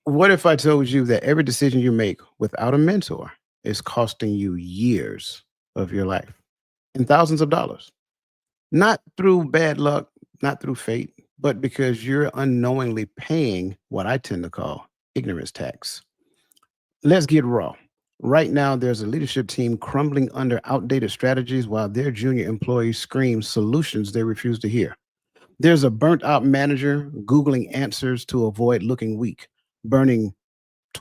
What if I told you that every decision you make without a mentor is costing you years of your life and thousands of dollars? Not through bad luck, not through fate, but because you're unknowingly paying what I tend to call ignorance tax. Let's get raw. Right now, there's a leadership team crumbling under outdated strategies while their junior employees scream solutions they refuse to hear. There's a burnt out manager Googling answers to avoid looking weak, burning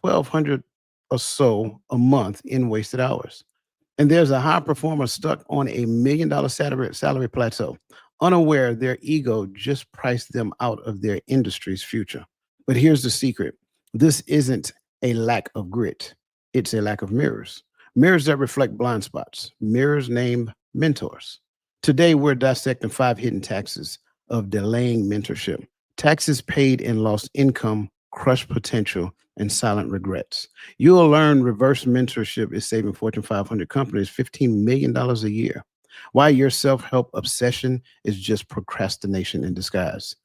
1,200 or so a month in wasted hours. And there's a high performer stuck on a $1 million salary plateau, unaware their ego just priced them out of their industry's future. But here's the secret: this isn't a lack of grit, it's a lack of mirrors. Mirrors that reflect blind spots, mirrors named mentors. Today, we're dissecting 5 hidden taxes of delaying mentorship: taxes paid in lost income, crushed potential, and silent regrets. You'll learn reverse mentorship is saving Fortune 500 companies $15 million a year. Why your self help obsession is just procrastination in disguise.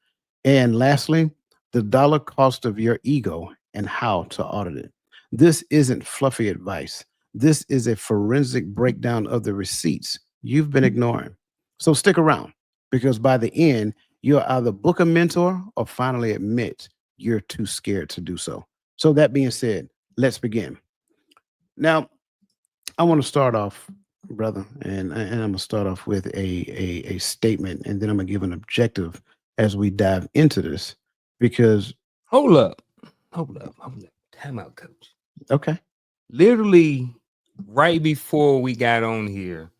And lastly, the dollar cost of your ego and how to audit it. This isn't fluffy advice. This is a forensic breakdown of the receipts you've been ignoring. So stick around, because by the end, you'll either book a mentor or finally admit you're too scared to do so. So, that being said, let's begin. Now, I want to start off, brother, and I'm going to start off with a statement, and then I'm going to give an objective as we dive into this because, Hold up. Hold up. Time out, coach. okay. Literally right before we got on here,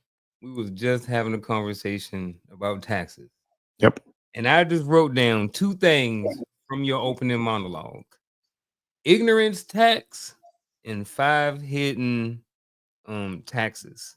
we was just having a conversation about taxes. Yep. And I just wrote down two things from your opening monologue: ignorance tax and 5 hidden taxes.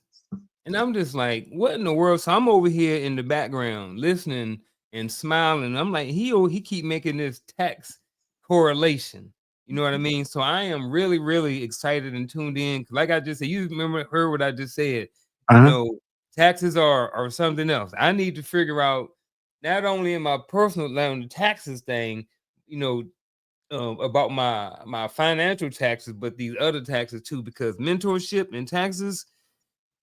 And I'm just like, what in the world? So I'm over here in the background listening and smiling. I'm like, he keep making this tax correlation. You know what I mean? So I am really, really excited and tuned in. 'Cause like I just said, you remember heard what I just said. You Uh-huh. know, taxes are something else. I need to figure out not only in my personal life the taxes thing, you know, about my financial taxes, but these other taxes too, because mentorship and taxes,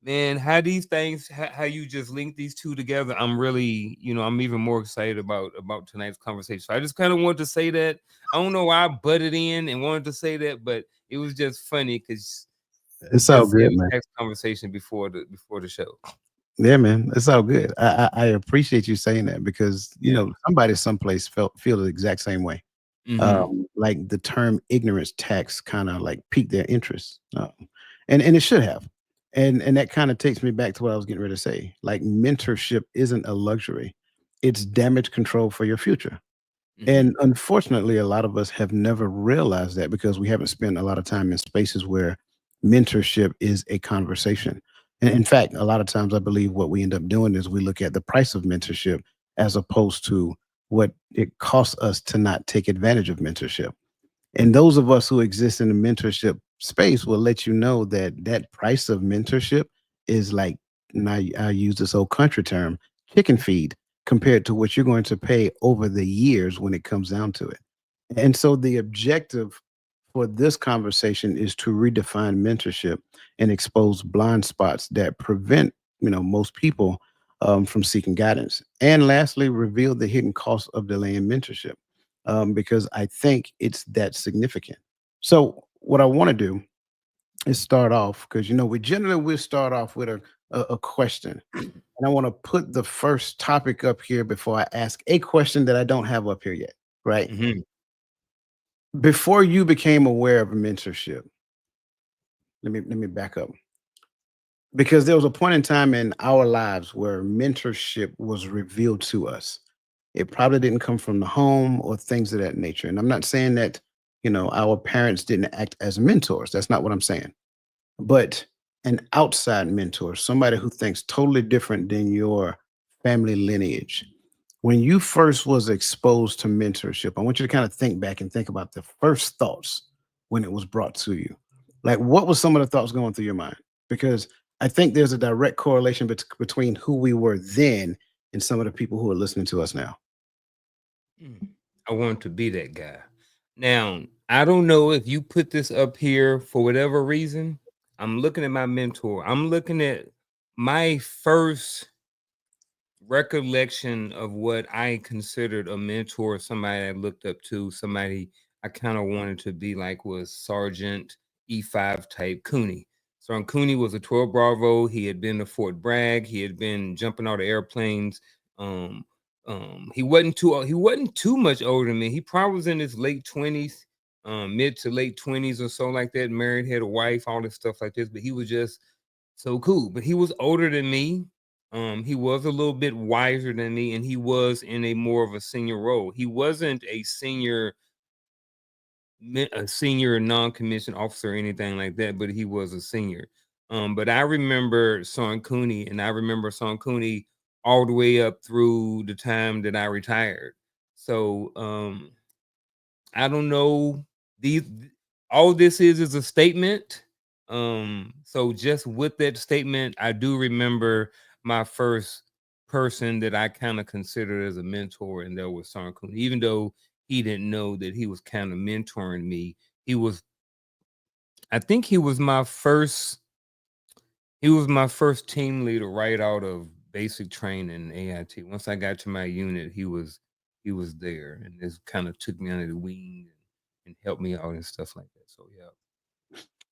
man, how these things, how you just link these two together, I'm really, I'm even more excited about tonight's conversation. So I just kind of wanted to say that. I don't know why I butted in and wanted to say that, but it was just funny because It's all just good, having man. a text conversation before the show. Yeah, man. It's all good. I appreciate you saying that because, Yeah. somebody someplace feel the exact same way. Mm-hmm. Like the term ignorance tax kind of like piqued their interest. And it should have. And that kind of takes me back to what I was getting ready to say. Like mentorship isn't a luxury. It's damage control for your future. Mm-hmm. And unfortunately, a lot of us have never realized that because we haven't spent a lot of time in spaces where mentorship is a conversation. And in fact, a lot of times I believe what we end up doing is we look at the price of mentorship as opposed to what it costs us to not take advantage of mentorship. And those of us who exist in the mentorship space will let you know that that price of mentorship is like, and I use this old country term, chicken feed, compared to what you're going to pay over the years when it comes down to it. And so the objective for this conversation is to redefine mentorship and expose blind spots that prevent, most people from seeking guidance. And lastly, reveal the hidden cost of delaying mentorship, because I think it's that significant. So what I want to do is start off because we generally will start off with a question, and I want to put the first topic up here before I ask a question that I don't have up here yet. Right Mm-hmm. before you became aware of mentorship, let me back up, because there was a point in time in our lives where mentorship was revealed to us. It probably didn't come from the home or things of that nature. And I'm not saying that, our parents didn't act as mentors. That's not what I'm saying. But an outside mentor, somebody who thinks totally different than your family lineage. When you first was exposed to mentorship, I want you to kind of think back and think about the first thoughts when it was brought to you. Like, what was some of the thoughts going through your mind? Because I think there's a direct correlation between who we were then and some of the people who are listening to us now. I wanted to be that guy. Now, I don't know if you put this up here for whatever reason. I'm looking at my mentor. I'm looking at my first recollection of what I considered a mentor, somebody I looked up to, somebody I kind of wanted to be like was Sergeant E5 type Cooney. Sergeant Cooney was a 12 Bravo. He had been to Fort Bragg. He had been jumping out of airplanes. Um, he wasn't too much older than me. He probably was in his late 20s, mid to late 20s or so like that. Married, had a wife, all this stuff like this. But he was just so cool. But he was older than me. He was a little bit wiser than me, and he was in a more of a senior role. He wasn't a senior non-commissioned officer or anything like that, but he was a senior. But I remember Son Cooney, and I remember Son Cooney all the way up through the time that I retired. So I don't know. These all this is a statement. So just with that statement, I do remember my first person that I kind of considered as a mentor, and that was Son Cooney. Even though he didn't know that he was kind of mentoring me, he was. I think he was my first team leader right out of basic training AIT. Once I got to my unit, he was there, and this kind of took me under the wing and helped me out and stuff like that. So yeah.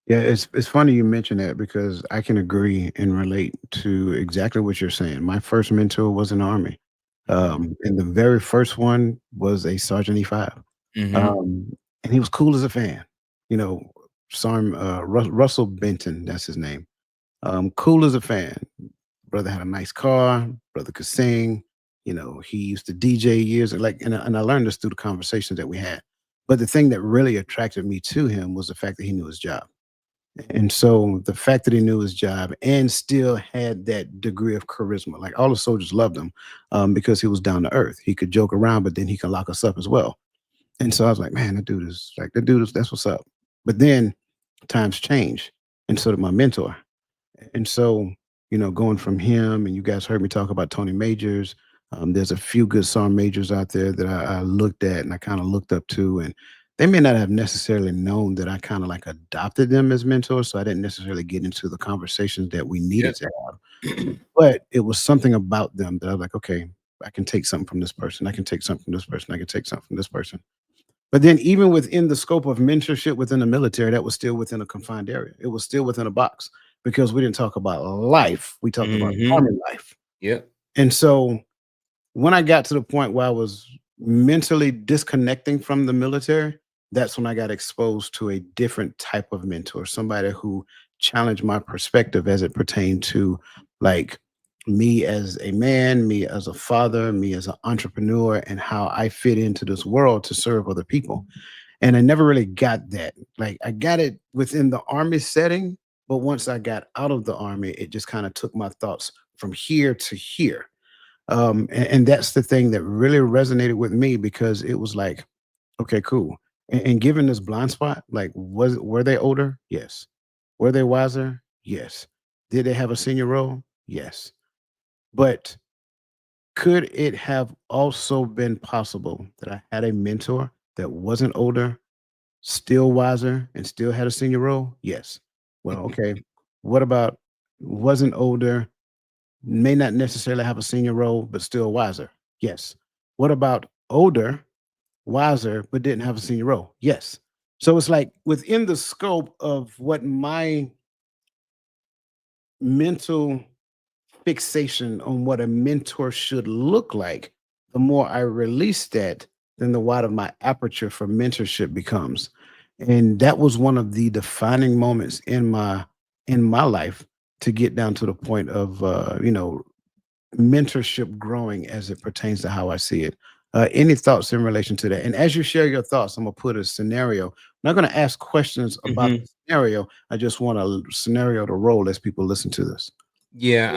Yeah, it's funny you mention that because I can agree and relate to exactly what you're saying. My first mentor was in the Army, Mhm. and the very first one was a Sergeant E5, Mhm. um, and he was cool as a fan. You know, Russell Benton, that's his name. Cool as a fan. Brother had a nice car. Brother could sing. He used to DJ years and I learned this through the conversations that we had. But the thing that really attracted me to him was the fact that he knew his job. And so the fact that he knew his job and still had that degree of charisma, like all the soldiers loved him because he was down to earth. He could joke around, but then he could lock us up as well. And so I was like, man, that's what's up. But then times change. And so did my mentor. And so, going from him, and you guys heard me talk about Tony Majors. There's a few good sergeant majors out there that I looked at and I kind of looked up to, and they may not have necessarily known that I kind of like adopted them as mentors. So I didn't necessarily get into the conversations that we needed Yep. to have, but it was something about them that I was like, okay, I can take something from this person. I can take something from this person. I can take something from this person. But then even within the scope of mentorship within the military, that was still within a confined area. It was still within a box because we didn't talk about life. We talked about Mhm. army life. Yep. And so when I got to the point where I was mentally disconnecting from the military, that's when I got exposed to a different type of mentor, somebody who challenged my perspective as it pertained to like me as a man, me as a father, me as an entrepreneur, and how I fit into this world to serve other people. And I never really got that. Like I got it within the army setting, but once I got out of the army, it just kind of took my thoughts from here to here. And that's the thing that really resonated with me because it was like, okay, cool. And given this blind spot, like, were they older? Yes. Were they wiser? Yes. Did they have a senior role? Yes. But could it have also been possible that I had a mentor that wasn't older, still wiser, and still had a senior role? Yes. Well, okay. What about wasn't older, may not necessarily have a senior role, but still wiser? Yes. What about older, wiser, but didn't have a senior role? Yes. So it's like within the scope of what my mental fixation on what a mentor should look like, the more I release that, then the wider my aperture for mentorship becomes. And that was one of the defining moments in my life to get down to the point of mentorship growing as it pertains to how I see it. Any thoughts in relation to that? And as you share your thoughts, I'm gonna put a scenario. I'm not gonna ask questions about Mhm. the scenario. I just want a scenario to roll as people listen to this. Yeah.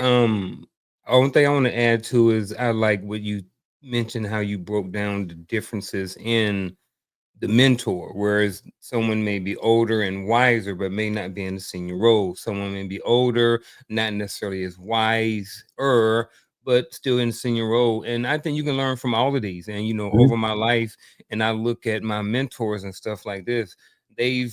Only thing I want to add to is I like what you mentioned how you broke down the differences in the mentor, whereas someone may be older and wiser, but may not be in the senior role. Someone may be older, not necessarily as wise, but still in senior role. And I think you can learn from all of these. And Mhm. over my life, and I look at my mentors and stuff like this,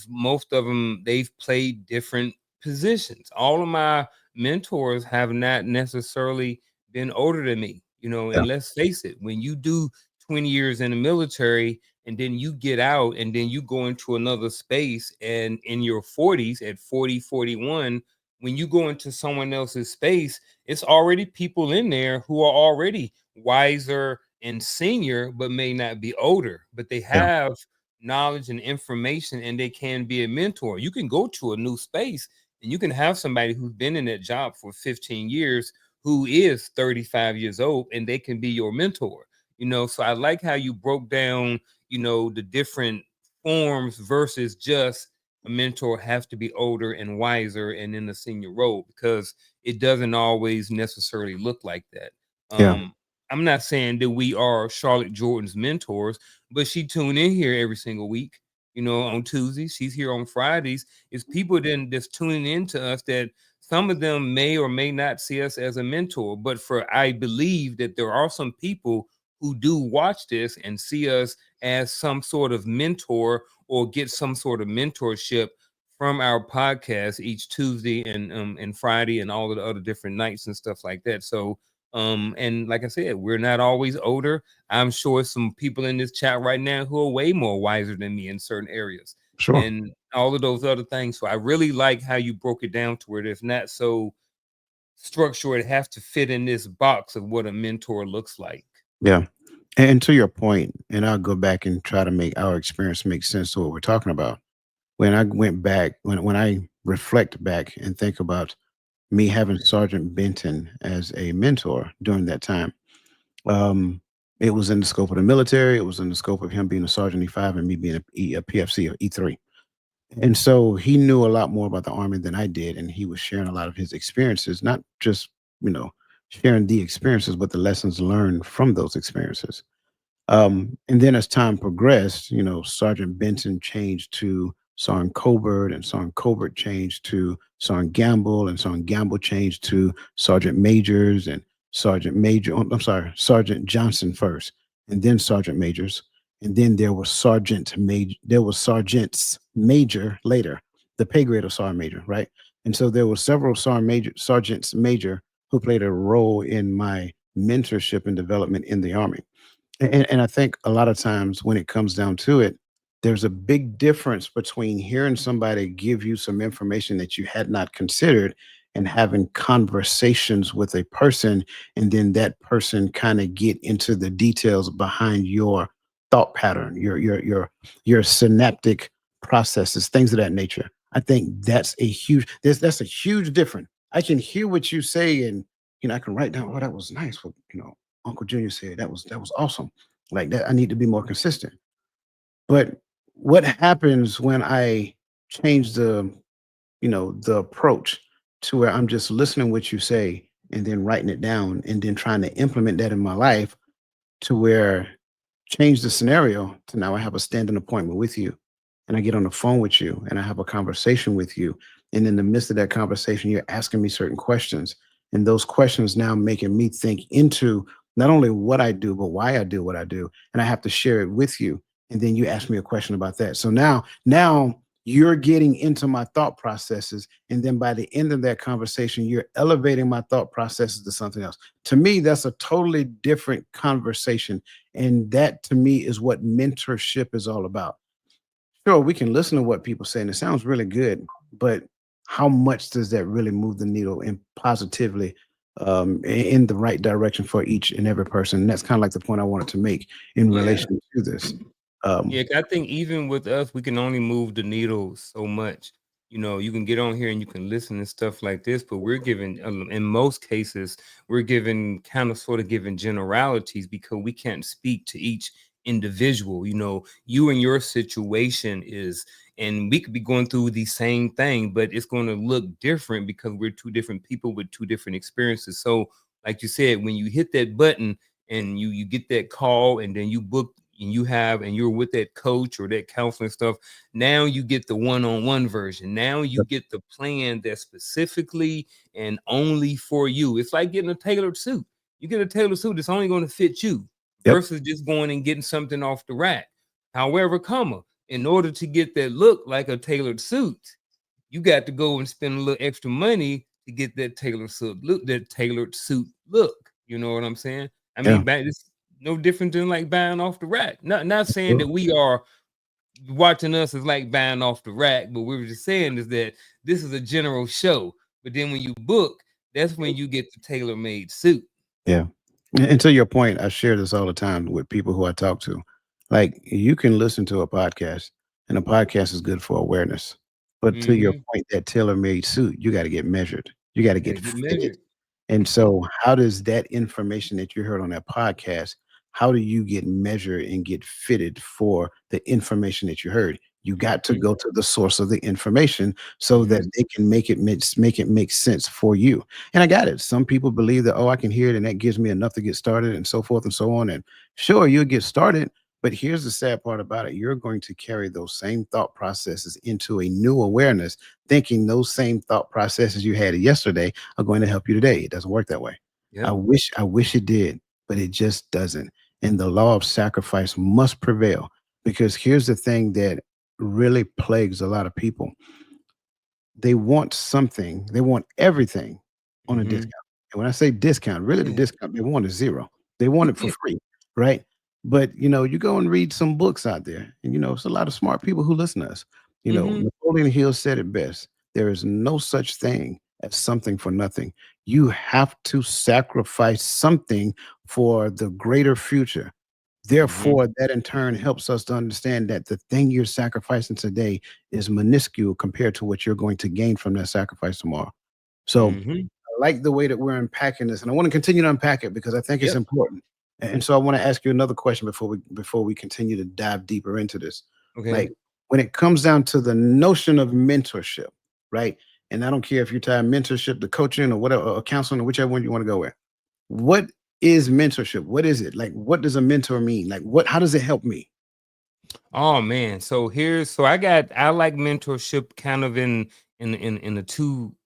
most of them, they've played different positions. All of my mentors have not necessarily been older than me, Yeah, and let's face it, when you do 20 years in the military and then you get out and then you go into another space, and in your 40s, at 40, 41, when you go into someone else's space, it's already people in there who are already wiser and senior, but may not be older, but they yeah, have knowledge and information, and they can be a mentor. You can go to a new space and you can have somebody who's been in that job for 15 years who is 35 years old, and they can be your mentor. So I like how you broke down, the different forms versus just a mentor has to be older and wiser and in the senior role, because it doesn't always necessarily look like that. yeah, I'm not saying that we are Charlotte Jordan's mentors, but she tuned in here every single week, on Tuesdays. She's here on Fridays. It's people then that's tuning in to us that some of them may or may not see us as a mentor, but I believe that there are some people who do watch this and see us as some sort of mentor, or get some sort of mentorship from our podcast each Tuesday and Friday and all of the other different nights and stuff like that. So and like I said, we're not always older. I'm sure some people in this chat right now who are way more wiser than me in certain areas sure. and all of those other things. So I really like how you broke it down to where it's not so structured. It has to fit in this box of what a mentor looks like. Yeah. And to your point, and I'll go back and try to make our experience make sense to what we're talking about. When I went back, when I reflect back and think about me having Sergeant Benton as a mentor during that time, um, it was in the scope of the military. It was in the scope of him being a Sergeant E5 and me being a PFC or E3. And so he knew a lot more about the Army than I did. And he was sharing a lot of his experiences, not just, you know, sharing the experiences, but the lessons learned from those experiences. And then as time progressed, Sergeant Benson changed to Sergeant Colbert, and Sergeant Colbert changed to Sergeant Gamble, and Sergeant Gamble changed to Sergeant Majors and Sergeant Major. I'm sorry, Sergeant Johnson first, and then Sergeant Majors, and then there was Sergeant Major. There was Sergeants Major later, the pay grade of Sergeant Major, right? And so there were several Sergeants Major who played a role in my mentorship and development in the Army. And I think a lot of times when it comes down to it, there's a big difference between hearing somebody give you some information that you had not considered and having conversations with a person, and then that person kind of get into the details behind your thought pattern, your synaptic processes, things of that nature. I think that's a huge difference. I can hear what you say, and I can write down, oh, that was nice. What Uncle Junior said, that was awesome. Like that, I need to be more consistent. But what happens when I change the approach to where I'm just listening what you say and then writing it down and then trying to implement that in my life, to where change the scenario to now I have a standing appointment with you, and I get on the phone with you and I have a conversation with you. And in the midst of that conversation, you're asking me certain questions. And those questions now making me think into not only what I do, but why I do what I do. And I have to share it with you. And then you ask me a question about that. So now you're getting into my thought processes. And then by the end of that conversation, you're elevating my thought processes to something else. To me, that's a totally different conversation. And that to me is what mentorship is all about. Sure, we can listen to what people say, and it sounds really good, but how much does that really move the needle and positively in the right direction for each and every person? And that's kind of like the point I wanted to make in Yeah. relation to this. Um, Yeah, 'cause I think even with us, we can only move the needle so much. You can get on here and you can listen and stuff like this, but we're giving, in most cases, we're giving kind of sort of giving generalities because we can't speak to each individual. You and your situation is, and we could be going through the same thing, but it's going to look different because we're two different people with two different experiences. So, like you said, when you hit that button and you get that call and then you book and you're with that coach or that counseling stuff, now you get the one-on-one version. Now you get the plan that's specifically and only for you. It's like getting a tailored suit. You get a tailored suit, it's only going to fit you Yep. versus just going and getting something off the rack. However, in order to get that look like a tailored suit, you got to go and spend a little extra money to get that tailored suit look. You know what I'm saying? I Yeah. mean, it's no different than like buying off the rack. Not saying Sure. that we are watching us is like buying off the rack, but we were just saying is that this is a general show. But then when you book, that's when you get the tailor made suit. Yeah. And to your point, I share this all the time with people who I talk to. Like, you can listen to a podcast, and a podcast is good for awareness. But to your Mm-hmm. point, that tailor-made suit, you gotta get measured. You gotta Gotta get get fitted. measured. And so how does that information that you heard on that podcast, how do you get measured and get fitted for the information that you heard? You got to Mm-hmm. go to the source of the information so Mm-hmm. that they can make it make sense for you. And I got it. Some people believe that, oh, I can hear it and that gives me enough to get started and so forth and so on. And sure, you'll get started. But here's the sad part about it. You're going to carry those same thought processes into a new awareness, thinking those same thought processes you had yesterday are going to help you today. It doesn't work that way. Yep. I wish it did, but it just doesn't. And the law of sacrifice must prevail, because here's the thing that really plagues a lot of people. They want something, they want everything on a Mm-hmm. discount. And when I say discount, really the discount they want is zero. They want it for free, right? But you go and read some books out there, and it's a lot of smart people who listen to us. Mm-hmm. Napoleon Hill said it best. There is no such thing as something for nothing. You have to sacrifice something for the greater future. Mm-hmm. Therefore, that in turn helps us to understand that the thing you're sacrificing today is minuscule compared to what you're going to gain from that sacrifice tomorrow. So Mm-hmm. I like the way that we're unpacking this, and I want to continue to unpack it because I think it's Yep. important. And so I want to ask you another question before we continue to dive deeper into this. Okay. Like, when it comes down to the notion of mentorship, right? And I don't care if you're tied mentorship to coaching or whatever, or counseling, or whichever one you want to go with. What is mentorship? What is it? Like, what does a mentor mean? Like, how does it help me? Oh man. So I like mentorship kind of in the two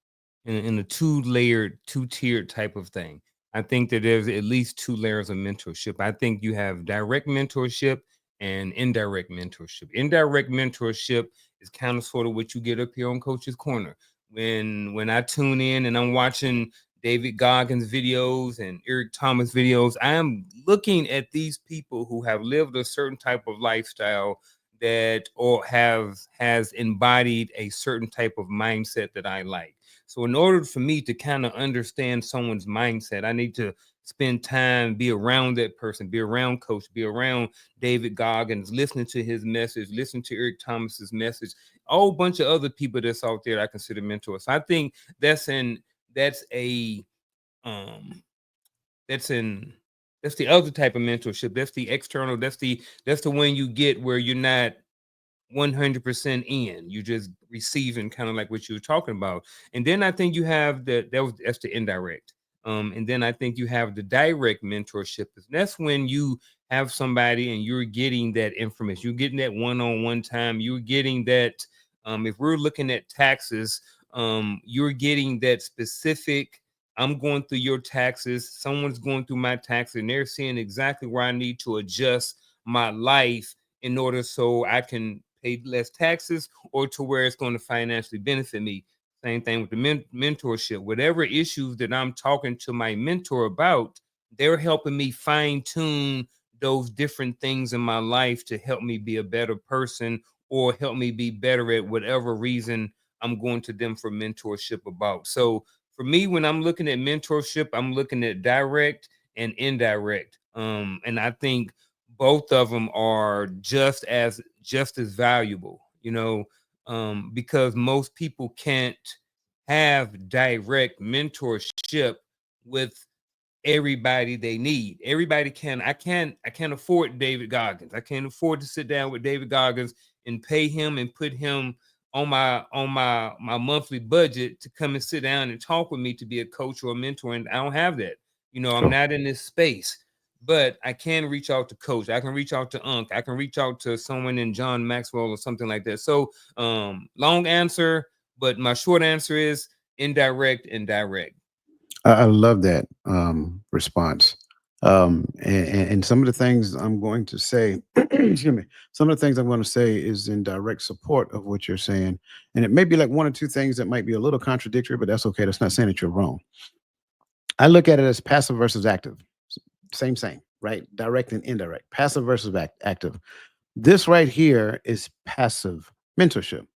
two-layered, two-tiered type of thing. I think that there's at least two layers of mentorship. I think you have direct mentorship and indirect mentorship. Indirect mentorship is kind of sort of what you get up here on Coach's Corner. When I tune in and I'm watching David Goggins videos and Eric Thomas videos, I am looking at these people who have lived a certain type of lifestyle that or have has embodied a certain type of mindset that I like. So in order for me to kind of understand someone's mindset, I need to spend time, be around that person, be around Coach, be around David Goggins, listening to his message, listen to Eric Thomas's message, a whole bunch of other people that's out there that I consider mentors. So I think that's a um that's in that's the other type of mentorship. That's the external, that's the one you get where you're not 100% in. You just receiving kind of like what you were talking about. And then I think you have that's the indirect. And then I think you have the direct mentorship. That's when you have somebody and you're getting that information. You're getting that one-on-one time. You're getting that if we're looking at taxes, you're getting that specific. I'm going through your taxes. Someone's going through my taxes, and they're seeing exactly where I need to adjust my life in order so I can pay less taxes or to where it's going to financially benefit me. Same thing with the mentorship. Whatever issues that I'm talking to my mentor about, they're helping me fine tune those different things in my life to help me be a better person or help me be better at whatever reason I'm going to them for mentorship about. So for me, when I'm looking at mentorship, I'm looking at direct and indirect. And I think both of them are just as valuable, because most people can't have direct mentorship with everybody they need. Everybody can. I can't afford David Goggins. I can't afford to sit down with David Goggins and pay him and put him on my monthly budget to come and sit down and talk with me to be a coach or a mentor. And I don't have that. I'm Sure. not in this space. But I can reach out to coach. I can reach out to Unc. I can reach out to someone in John Maxwell or something like that. So long answer, but my short answer is indirect and direct. I love that response. And some of the things I'm going to say, excuse me, some of the things I'm going to say is in direct support of what you're saying. And it may be like one or two things that might be a little contradictory, but that's okay. That's not saying that you're wrong. I look at it as passive versus active. Same, right? Direct and indirect. Passive versus active. This right here is passive mentorship.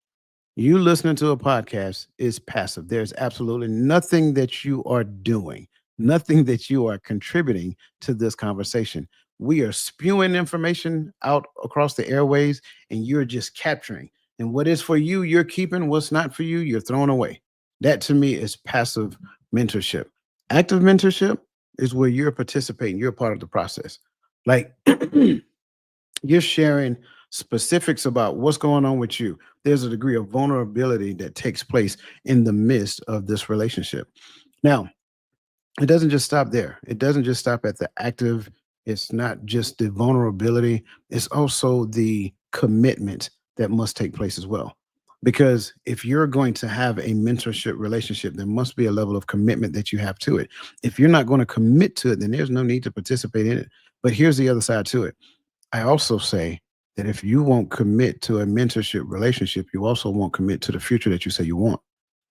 You listening to a podcast is passive. There's absolutely nothing that you are doing, nothing that you are contributing to this conversation. We are spewing information out across the airways and you're just capturing. And what is for you, you're keeping. What's not for you, you're throwing away. That to me is passive mentorship. Active mentorship is where you're participating, you're part of the process. Like you're sharing specifics about what's going on with you. There's a degree of vulnerability that takes place in the midst of this relationship. Now, it doesn't just stop there. It doesn't just stop at the active. It's not just the vulnerability, it's also the commitment that must take place as well. Because if you're going to have a mentorship relationship, there must be a level of commitment that you have to it. If you're not going to commit to it, then there's no need to participate in it. But here's the other side to it. I also say that if you won't commit to a mentorship relationship, you also won't commit to the future that you say you want,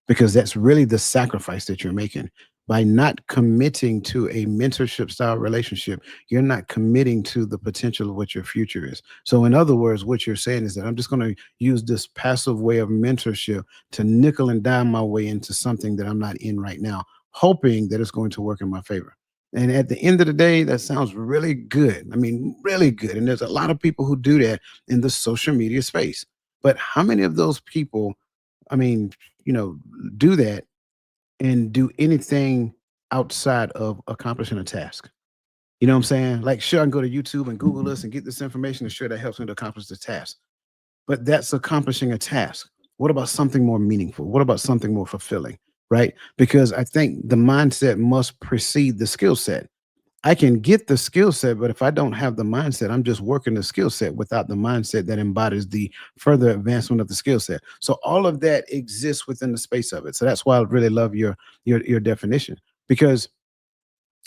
because that's really the sacrifice that you're making. By not committing to a mentorship style relationship, you're not committing to the potential of what your future is. So, in other words, what you're saying is that I'm just going to use this passive way of mentorship to nickel and dime my way into something that I'm not in right now, hoping that it's going to work in my favor. And at the end of the day, that sounds really good. I mean, really good. And there's a lot of people who do that in the social media space. But how many of those people, I mean, you know, do that and do anything outside of accomplishing a task? You know what I'm saying? Like, sure, I can go to YouTube and Google this and get this information, and sure, that helps me to accomplish the task. But that's accomplishing a task. What about something more meaningful? What about something more fulfilling? Right? Because I think the mindset must precede the skill set. I can get the skill set, but if I don't have the mindset, I'm just working the skill set without the mindset that embodies the further advancement of the skill set. So all of that exists within the space of it. So that's why I really love your definition, because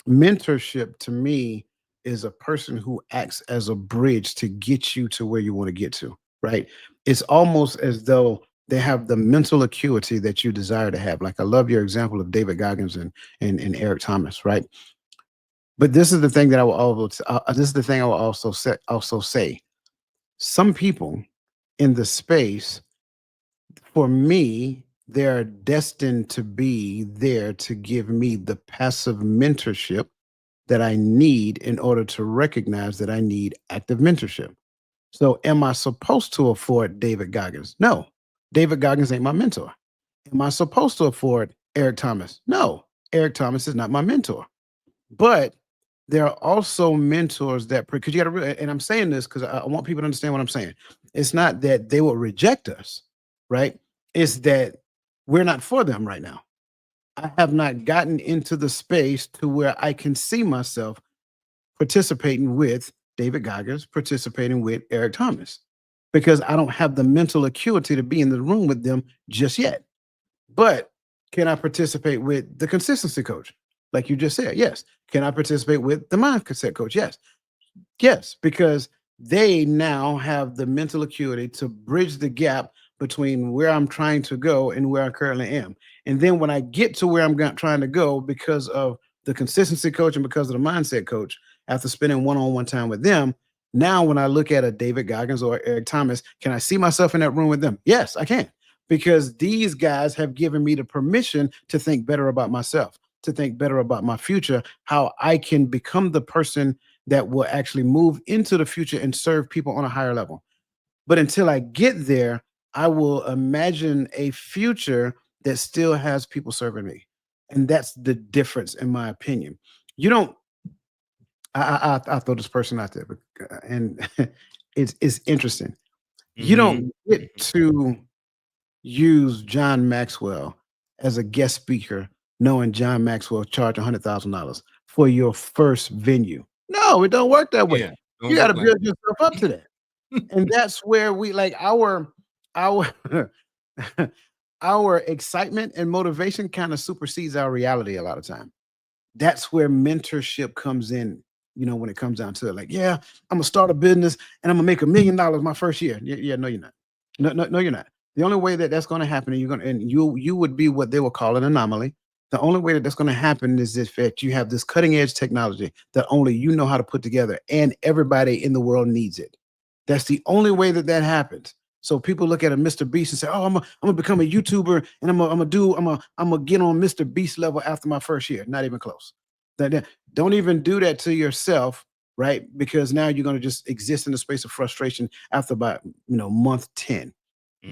mentorship to me is a person who acts as a bridge to get you to where you want to get to, right? It's almost as though they have the mental acuity that you desire to have. Like I love your example of David Goggins and Eric Thomas, right? But this is the thing that I will also this is the thing I will also say. Some people in the space, for me, they're destined to be there to give me the passive mentorship that I need in order to recognize that I need active mentorship. So, am I supposed to afford David Goggins? No, David Goggins ain't my mentor. Am I supposed to afford Eric Thomas? No, Eric Thomas is not my mentor. But there are also mentors that, because you got to, and I'm saying this because I want people to understand what I'm saying. It's not that they will reject us, right? It's that we're not for them right now. I have not gotten into the space to where I can see myself participating with David Goggins, participating with Eric Thomas, because I don't have the mental acuity to be in the room with them just yet. But can I participate with the consistency coach? Like you just said, yes. Can I participate with the mindset coach? Yes. Yes, because they now have the mental acuity to bridge the gap between where I'm trying to go and where I currently am. And then when I get to where trying to go because of the consistency coach and because of the mindset coach, after spending one on one time with them, now when I look at a David Goggins or Eric Thomas, can I see myself in that room with them? Yes, I can. Because these guys have given me the permission to think better about myself, to think better about my future, how I can become the person that will actually move into the future and serve people on a higher level. But until I get there, I will imagine a future that still has people serving me. And that's the difference, in my opinion. You don't, I throw this person out there, and it's interesting. You Mm-hmm. don't get to use John Maxwell as a guest speaker, knowing John Maxwell charged $100,000 for your first venue. No, it don't work that way. Yeah, don't You got work to like build yourself up to that, and that's where we like our our excitement and motivation kind of supersedes our reality a lot of time. That's where mentorship comes in, when it comes down to it. Like, yeah, I'm gonna start a business and I'm gonna make $1 million my first year. Yeah, yeah, no, you're not. No, no, no, you're not. The only way that that's gonna happen, and you would be what they will call an anomaly. The only way that that's gonna happen is if that you have this cutting edge technology that only you know how to put together, and everybody in the world needs it. That's the only way that that happens. So people look at a Mr. Beast and say, "Oh, I'm gonna become a YouTuber, and I'm gonna get on Mr. Beast level after my first year." Not even close. Don't even do that to yourself, right? Because now you're gonna just exist in a space of frustration after about month 10.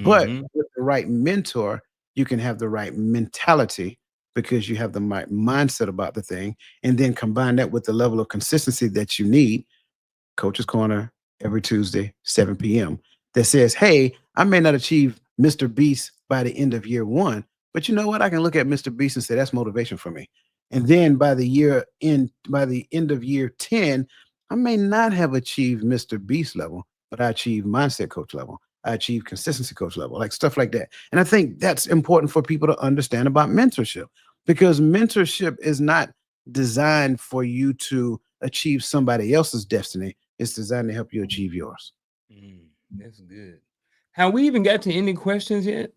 But Mm-hmm. with the right mentor, you can have the right mentality because you have the right mindset about the thing, and then combine that with the level of consistency that you need. Coach's Corner every Tuesday, 7 p.m. that says, "Hey, I may not achieve Mr. Beast by the end of year one, but you know what? I can look at Mr. Beast and say that's motivation for me. And then by the end of year 10, I may not have achieved Mr. Beast level, but I achieved mindset coach level. I achieved consistency coach level, like stuff like that. And I think that's important for people to understand about mentorship because mentorship is not designed for you to achieve somebody else's destiny. It's designed to help you achieve yours. Mm, that's good. Have we even got to any questions yet?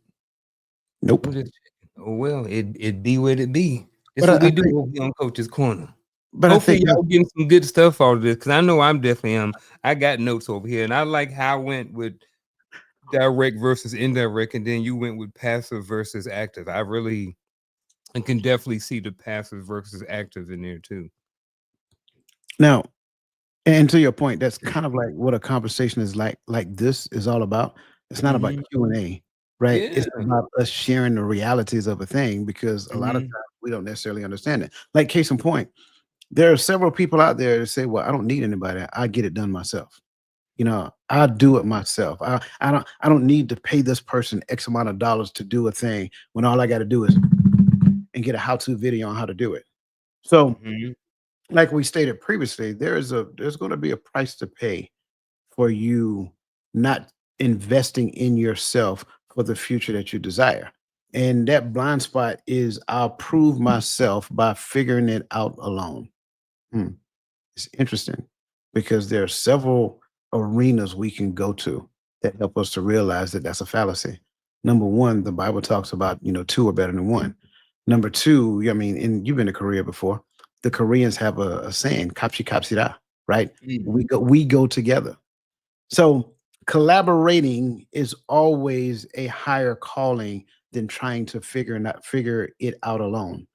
Nope. I'm just checking. Oh well, it be what it be. This But is what I we do think, over here on Coach's Corner. but I Hopefully think that y'all getting some good stuff out of this because I know I'm definitely I got notes over here, and I like how I went with direct versus indirect, and then you went with passive versus active. I can definitely see the passive versus active in there too. now, and to your point, that's kind of like what a conversation is like this is all about. It's not about Hmm. Q&A, right? Yeah. It's about us sharing the realities of a thing because a lot of Hmm. times we don't necessarily understand it. Like case in point, there are several people out there that say, "Well, I don't need anybody. I get it done myself." I do it myself. I don't need to pay this person X amount of dollars to do a thing when all I got to do is and get a how-to video on how to do it. So, Hmm. like we stated previously, there's going to be a price to pay for you not investing in yourself for the future that you desire. And that blind spot is I'll prove myself by figuring it out alone. Hmm. It's interesting because there are several arenas we can go to that help us to realize that that's a fallacy. Number one, the Bible talks about, two are better than one. Number two, I mean, and you've been to Korea before. The Koreans have a saying, "Kapsi kapsida," right? We go together. So collaborating is always a higher calling than trying to figure it out alone.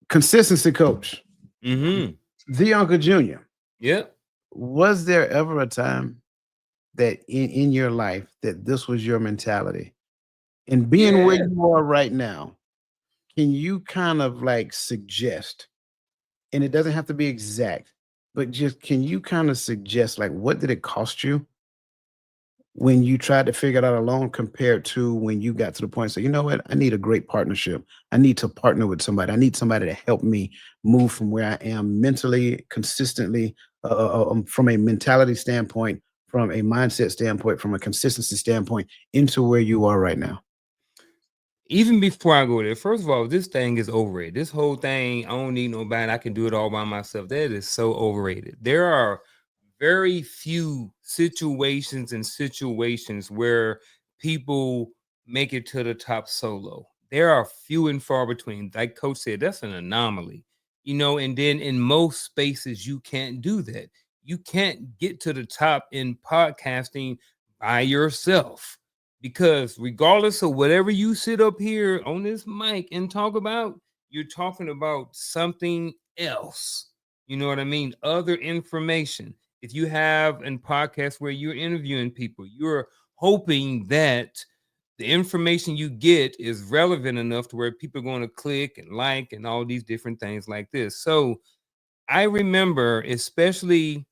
Consistency coach, Hmm. the Uncle Junior. Yep. Was there ever a time that in your life that this was your mentality? And being where Yeah. you are right now, can you kind of like suggest, and it doesn't have to be exact, but just can you kind of suggest like what did it cost you when you tried to figure it out alone compared to when you got to the point, so you know what, I need a great partnership. I need to partner with somebody. I need somebody to help me move from where I am mentally, consistently, from a mentality standpoint, from a mindset standpoint, from a consistency standpoint, into where you are right now. Even before I go there, first of all, this thing is overrated. This whole thing, I don't need nobody. I can do it all by myself. That is so overrated. There are very few situations where people make it to the top solo. There are few and far between. Like Coach said, that's an anomaly. And then in most spaces, you can't do that. You can't get to the top in podcasting by yourself because regardless of whatever you sit up here on this mic and talk about, you're talking about something else. You know what I mean? Other information. If you have a podcast where you're interviewing people, you're hoping that the information you get is relevant enough to where people are going to click and like and all these different things like this. So I remember, especially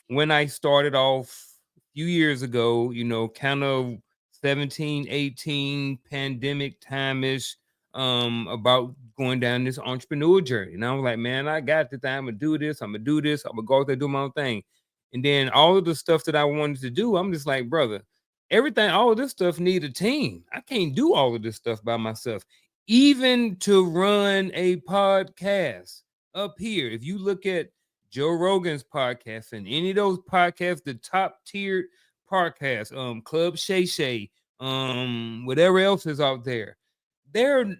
when I started off a few years ago, kind of 17, 18 pandemic time ish, about going down this entrepreneur journey. And I was like, man, I got the thing. I'm gonna do this. I'm gonna do this. I'm gonna go out there and do my own thing. And then all of the stuff that I wanted to do, I'm just like, brother, everything, all of this stuff need a team. I can't do all of this stuff by myself. even to run a podcast up here. If you look at Joe Rogan's podcast and any of those podcasts, the top tiered podcasts, Club Shay Shay, whatever else is out there, there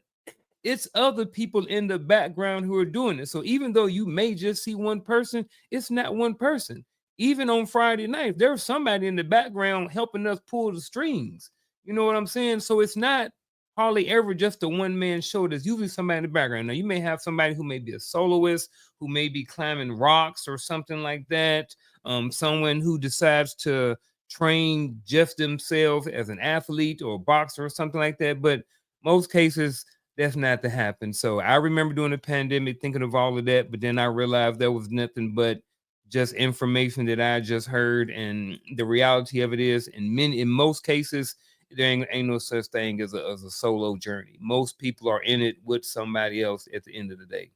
it's other people in the background who are doing it. So even though you may just see one person, it's not one person. Even on Friday night, there's somebody in the background helping us pull the strings. You know what I'm saying? So it's not hardly ever just a one man show. There's usually somebody in the background. Now you may have somebody who may be a soloist, who may be climbing rocks or something like that. Someone who decides to train just themselves as an athlete or a boxer or something like that. But most cases, that's not to happen. So I remember during the pandemic thinking of all of that, but then I realized there was nothing but just information that I just heard. And the reality of it is, in most cases, there ain't no such thing as a solo journey. Most people are in it with somebody else at the end of the day.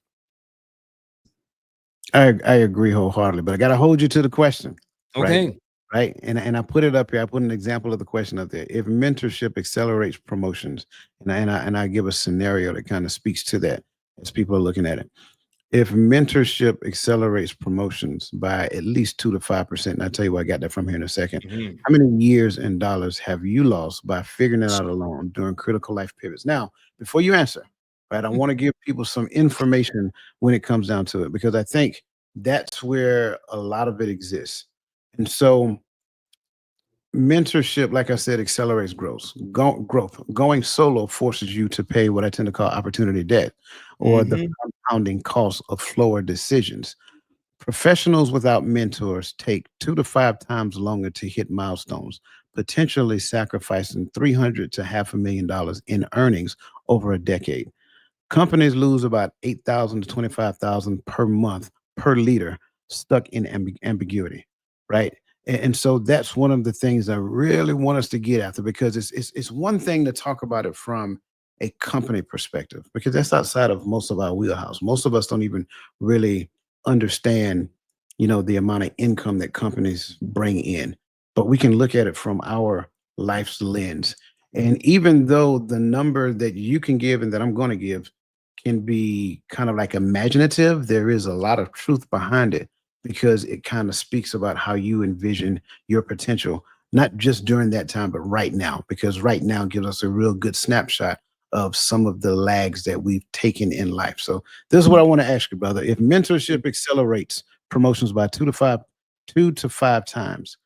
I agree wholeheartedly, but I got to hold you to the question, right? Okay. Right. And I put it up here. I put an example of the question up there. If mentorship accelerates promotions, and I give a scenario that kind of speaks to that as people are looking at it. If mentorship accelerates promotions by at least 2 to 5%, and I'll tell you where I got that from here in a second. Mhm. How many years and dollars have you lost by figuring it out alone during critical life pivots? Now, before you answer, right, I want to give people some information when it comes down to it, because I think that's where a lot of it exists. And so mentorship, like I said, accelerates growth. Going solo forces you to pay what I tend to call opportunity debt, or the Mhm. compounding cost of slower decisions. Professionals without mentors take 2 to 5 times longer to hit milestones, potentially sacrificing 300 to half $500,000 in earnings over a decade. Companies lose about 8,000 to 25,000 per month per leader stuck in ambiguity, right? And so that's one of the things I really want us to get after, because it's one thing to talk about it from a company perspective, because that's outside of most of our wheelhouse. Most of us don't even really understand, the amount of income that companies bring in, but we can look at it from our life's lens. And even though the number that you can give and that I'm going to give can be kind of like imaginative, there is a lot of truth behind it, because it kind of speaks about how you envision your potential, not just during that time, but right now, because right now gives us a real good snapshot of some of the lags that we've taken in life. So this is what I want to ask you, brother. If mentorship accelerates promotions by 2 to 5 times,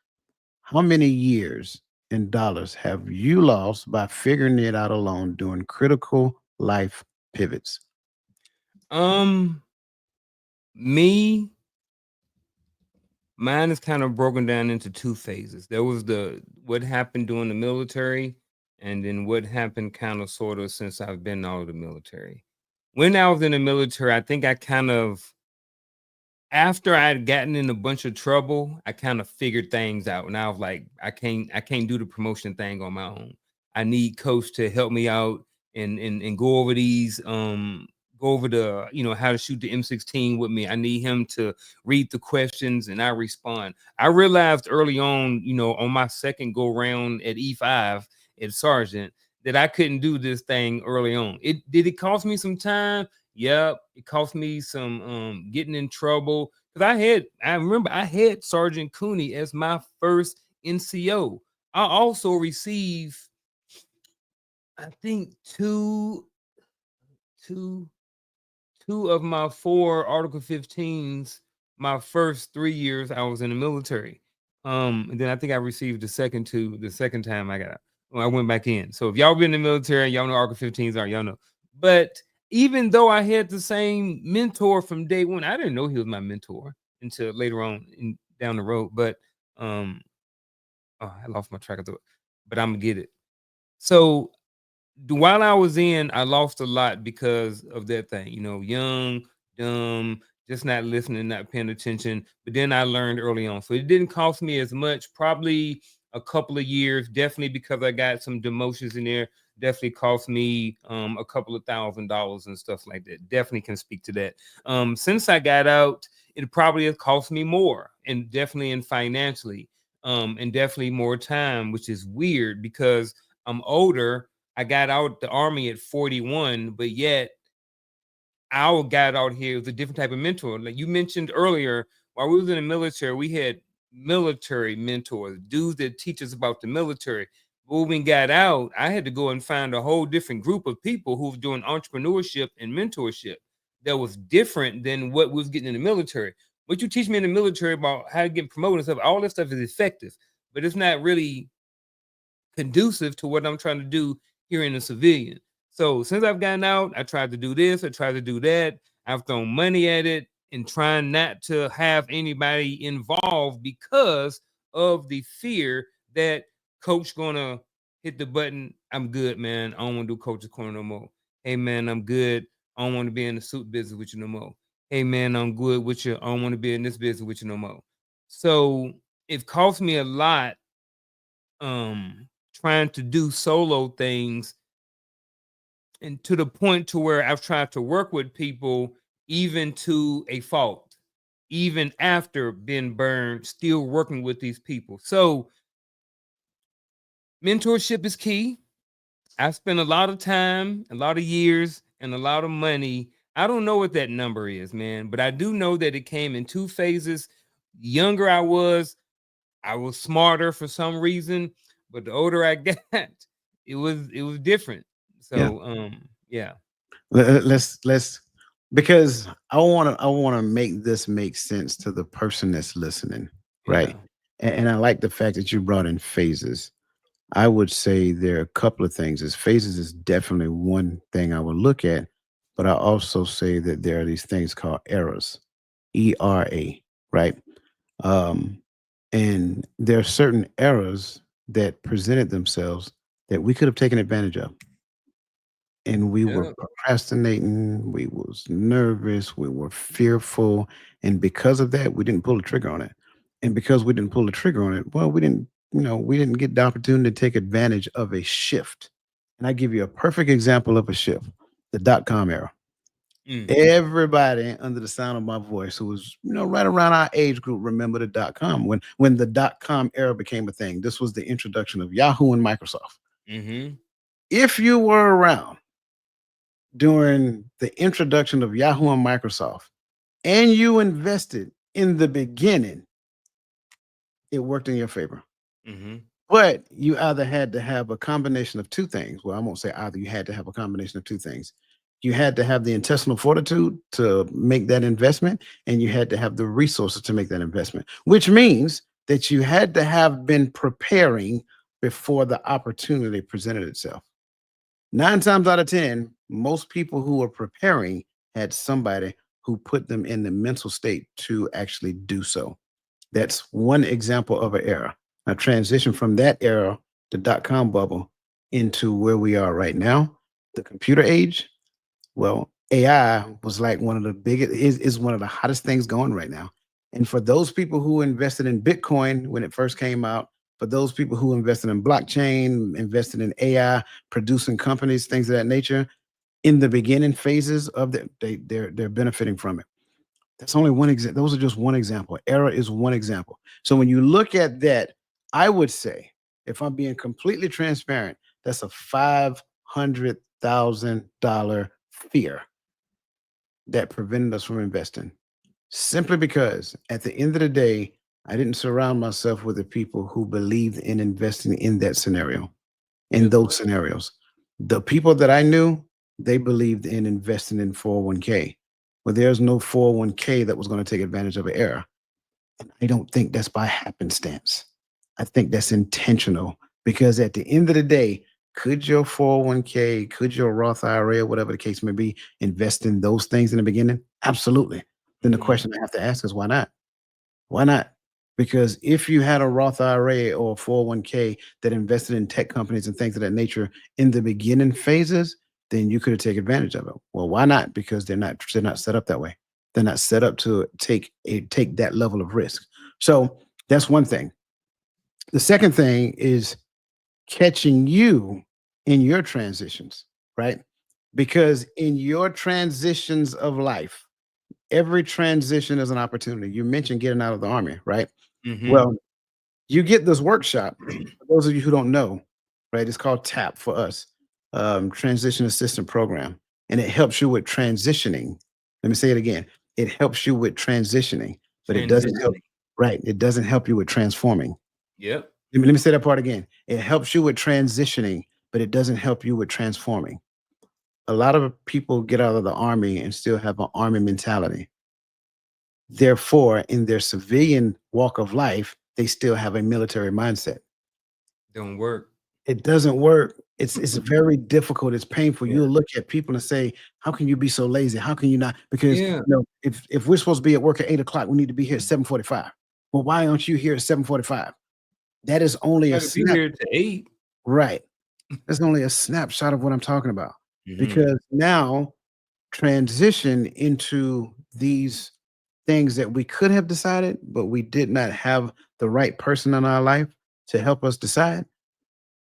how many years and dollars have you lost by figuring it out alone during critical life pivots? Um, me, mine is kind of broken down into two phases. There was the what happened during the military, and then what happened kind of sort of since I've been out of the military. When I was in the military, I think I kind of after I had gotten in a bunch of trouble, I kind of figured things out, and I was like, I can't do the promotion thing on my own. I need coach to help me out and go over these go over the how to shoot the M16 with me. I need him to read the questions and I respond. I realized early on, on my second go round at E5 at sergeant that I couldn't do this thing early on. It cost me some time. Yep, it cost me some getting in trouble because I remember I had Sergeant Cooney as my first NCO. I also received I think two two of my four Article 15s my first 3 years I was in the military. And then I think I received the second two the second time I got out. When I went back in. So if y'all been in the military, y'all know Article 15s are, y'all know. But even though I had the same mentor from day one, I didn't know he was my mentor until later on down the road. But I lost my track of thought. But I'm gonna get it. So while I was in, I lost a lot because of that thing. Young, dumb, just not listening, not paying attention. But then I learned early on, so it didn't cost me as much. Probably a couple of years, definitely because I got some demotions in there. Definitely cost me a couple of $1,000s and stuff like that. Definitely can speak to that. Since I got out, it probably has cost me more, and definitely in financially, and definitely more time, which is weird because I'm older. I got out the army at 41, but yet our guy out here is a different type of mentor. Like you mentioned earlier, while we was in the military, we had military mentors, dudes that teach us about the military. But when we got out, I had to go and find a whole different group of people who was doing entrepreneurship and mentorship that was different than what we was getting in the military. What you teach me in the military about how to get promoted and stuff, all that stuff is effective, but it's not really conducive to what I'm trying to do here in the civilian. So since I've gotten out, I tried to do this, I tried to do that. I've thrown money at it and trying not to have anybody involved because of the fear that coach gonna hit the button. I'm good, man. I don't want to do coach's corner no more. Hey man, I'm good. I don't want to be in the suit business with you no more. Hey man, I'm good with you. I don't want to be in this business with you no more. So it cost me a lot trying to do solo things, and to the point to where I've tried to work with people even to a fault, even after being burned, still working with these people. So mentorship is key. I spent a lot of time, a lot of years, and a lot of money. I don't know what that number is, man, but I do know that it came in two phases. The younger I was smarter for some reason, but the older I got, it was different. Yeah. So yeah. Let's because I want to make this make sense to the person that's listening, right? Yeah. And I like the fact that you brought in phases. I would say there are a couple of things. Is phases is definitely one thing I would look at, but I also say that there are these things called eras, ERA, right? Um, and there are certain eras that presented themselves that we could have taken advantage of, and we were Yeah. procrastinating, we was nervous, we were fearful, and because of that, we didn't pull the trigger on it. And because we didn't pull the trigger on it, well, we didn't get the opportunity to take advantage of a shift. And I give you a perfect example of a shift: the dot com era. Mm, Everybody under the sound of my voice who was, right around our age group remember the dot com when the dot com era became a thing. This was the introduction of Yahoo and Microsoft. mm-hmm. If you were around during the introduction of Yahoo and Microsoft, and you invested in the beginning, it worked in your favor. Mm-hmm. But you either had to have a combination of two things. Well, I won't say either. You had to have a combination of two things. You had to have the intestinal fortitude to make that investment, and you had to have the resources to make that investment, which means that you had to have been preparing before the opportunity presented itself. 9 times out of 10, most people who are preparing had somebody who put them in the mental state to actually do so. That's one example of an era. A transition from that era, the dot com bubble, into where we are right now, the computer age. Well, AI was like one of the biggest, is one of the hottest things going right now. And for those people who invested in Bitcoin when it first came out, for those people who invested in blockchain, invested in AI, producing companies, things of that nature, in the beginning phases of they're benefiting from it. That's only one example. Those are just one example. Era is one example. So when you look at that, I would say, if I'm being completely transparent, that's a $500,000 fear that prevented us from investing. Simply because at the end of the day, I didn't surround myself with the people who believed in investing in that scenario, in Yep. those scenarios. The people that I knew, they believed in investing in 401k. Well, there's no 401k that was going to take advantage of an error. And I don't think that's by happenstance. I think that's intentional because at the end of the day, could your 401k, could your Roth IRA, or whatever the case may be, invest in those things in the beginning? Absolutely. Then the Mm-hmm. question I have to ask is why not? Why not? Because if you had a Roth IRA or a 401k that invested in tech companies and things of that nature in the beginning phases, then you could have taken advantage of it. Well, why not? Because they're not set up that way. They're not set up to take that level of risk. So that's one thing. The second thing is catching you in your transitions, right? Because in your transitions of life, every transition is an opportunity. You mentioned getting out of the army, right? Mm-hmm. Well, you get this workshop. For those of you who don't know, right? It's called TAP for us. transition assistant program, and it helps you with transitioning. Let me say it again. It helps you with transitioning, but it doesn't help. Transitioning. Right. It doesn't help you with transforming. Yep. Let me say that part again. It helps you with transitioning, but it doesn't help you with transforming. A lot of people get out of the army and still have an army mentality. Therefore, in their civilian walk of life, they still have a military mindset. Don't work. It doesn't work. It's very difficult. It's painful. Yeah. You'll look at people and say, "How can you be so lazy? How can you not?" Because Yeah. if we're supposed to be at work at 8 o'clock, we need to be here at 7:45. Well, why aren't you here at 7:45? That is only a Got to be snap. here to 8. Right. That's only a snapshot of what I'm talking about. Mhm. Because now transition into these things that we could have decided, but we did not have the right person in our life to help us decide.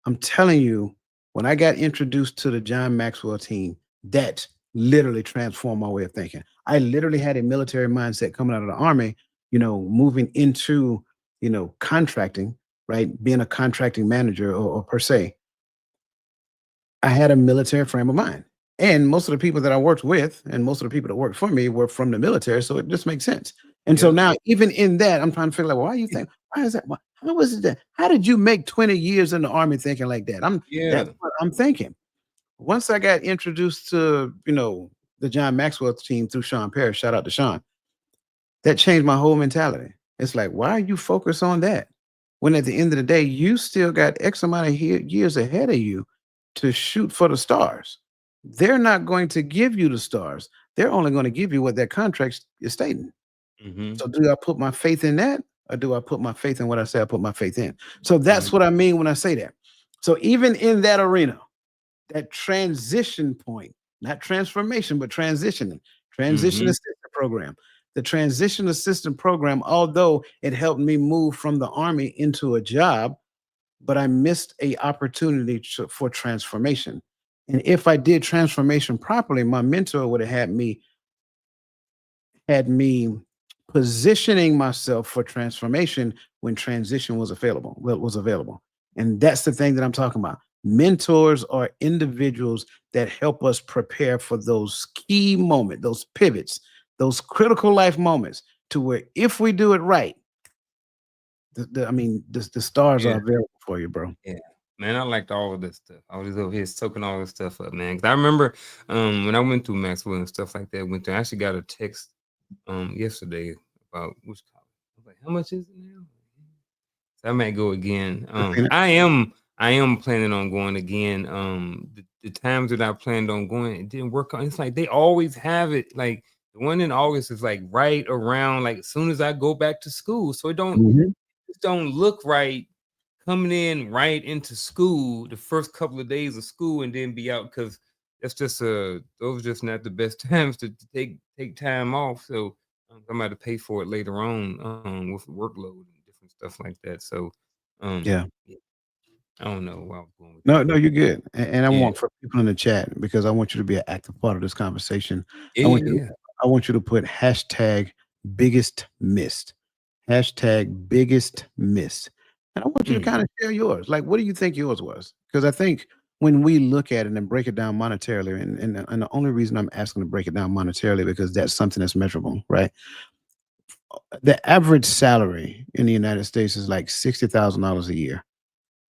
I'm telling you, when I got introduced to the John Maxwell team, that literally transformed my way of thinking. I literally had a military mindset coming out of the army, moving into, contracting, right? Being a contracting manager or per se. I had a military frame of mind. And most of the people that I worked with and most of the people that worked for me were from the military. So it just makes sense. And so Yep. now, even in that, I'm trying to figure out why you think, why is that? How was it that? How did you make 20 years in the army thinking like that? That's Yeah. what I'm thinking. Once I got introduced to, the John Maxwell team through Sean Parrish, shout out to Sean, that changed my whole mentality. It's like, why are you focused on that? When at the end of the day, you still got X amount of years ahead of you to shoot for the stars. They're not going to give you the stars. They're only going to give you what that contract is stating. Mhm. So do I put my faith in that? Or do I put my faith in what I say I put my faith in? So that's Right. what I mean when I say that. So even in that arena, that transition point, not transformation, but transitioning, transition Mhm. assistant program. The transition assistant program, although it helped me move from the army into a job, but I missed a opportunity for transformation. And if I did transformation properly, my mentor would have had me positioning myself for transformation when transition was available. And that's the thing that I'm talking about. Mentors are individuals that help us prepare for those key moments, those pivots, those critical life moments, to where if we do it right, the stars are Yeah. available for you, bro. Yeah. Man, I liked all of this stuff. I was just over here soaking all this stuff up, man. 'Cause I remember when I went through Maxwell and stuff like that, I actually got a text yesterday about which college. I was like, how much is it now? So I might go again. I am planning on going again. The times that I planned on going, it didn't work out. It's like they always have it. Like the one in August is like right around like as soon as I go back to school. So Mhm. it don't look right coming in right into school the first couple of days of school and then be out because that's just those are just not the best times to take time off. So I'm gonna have to pay for it later on with workload and different stuff like that. So Yeah. yeah, I don't know where I was going with No, that. no, you're good. And I Yeah, want for people in the chat, because I want you to be an active part of this conversation. yeah, I want yeah, you to yeah. I want you to put hashtag biggest missed. Hashtag biggest missed. And I want you to Mm, kind of share yours. Like, what do you think yours was? Because I think when we look at it and break it down monetarily, and the only reason I'm asking to break it down monetarily, because that's something that's measurable, right? The average salary in the United States is like $60,000 a year.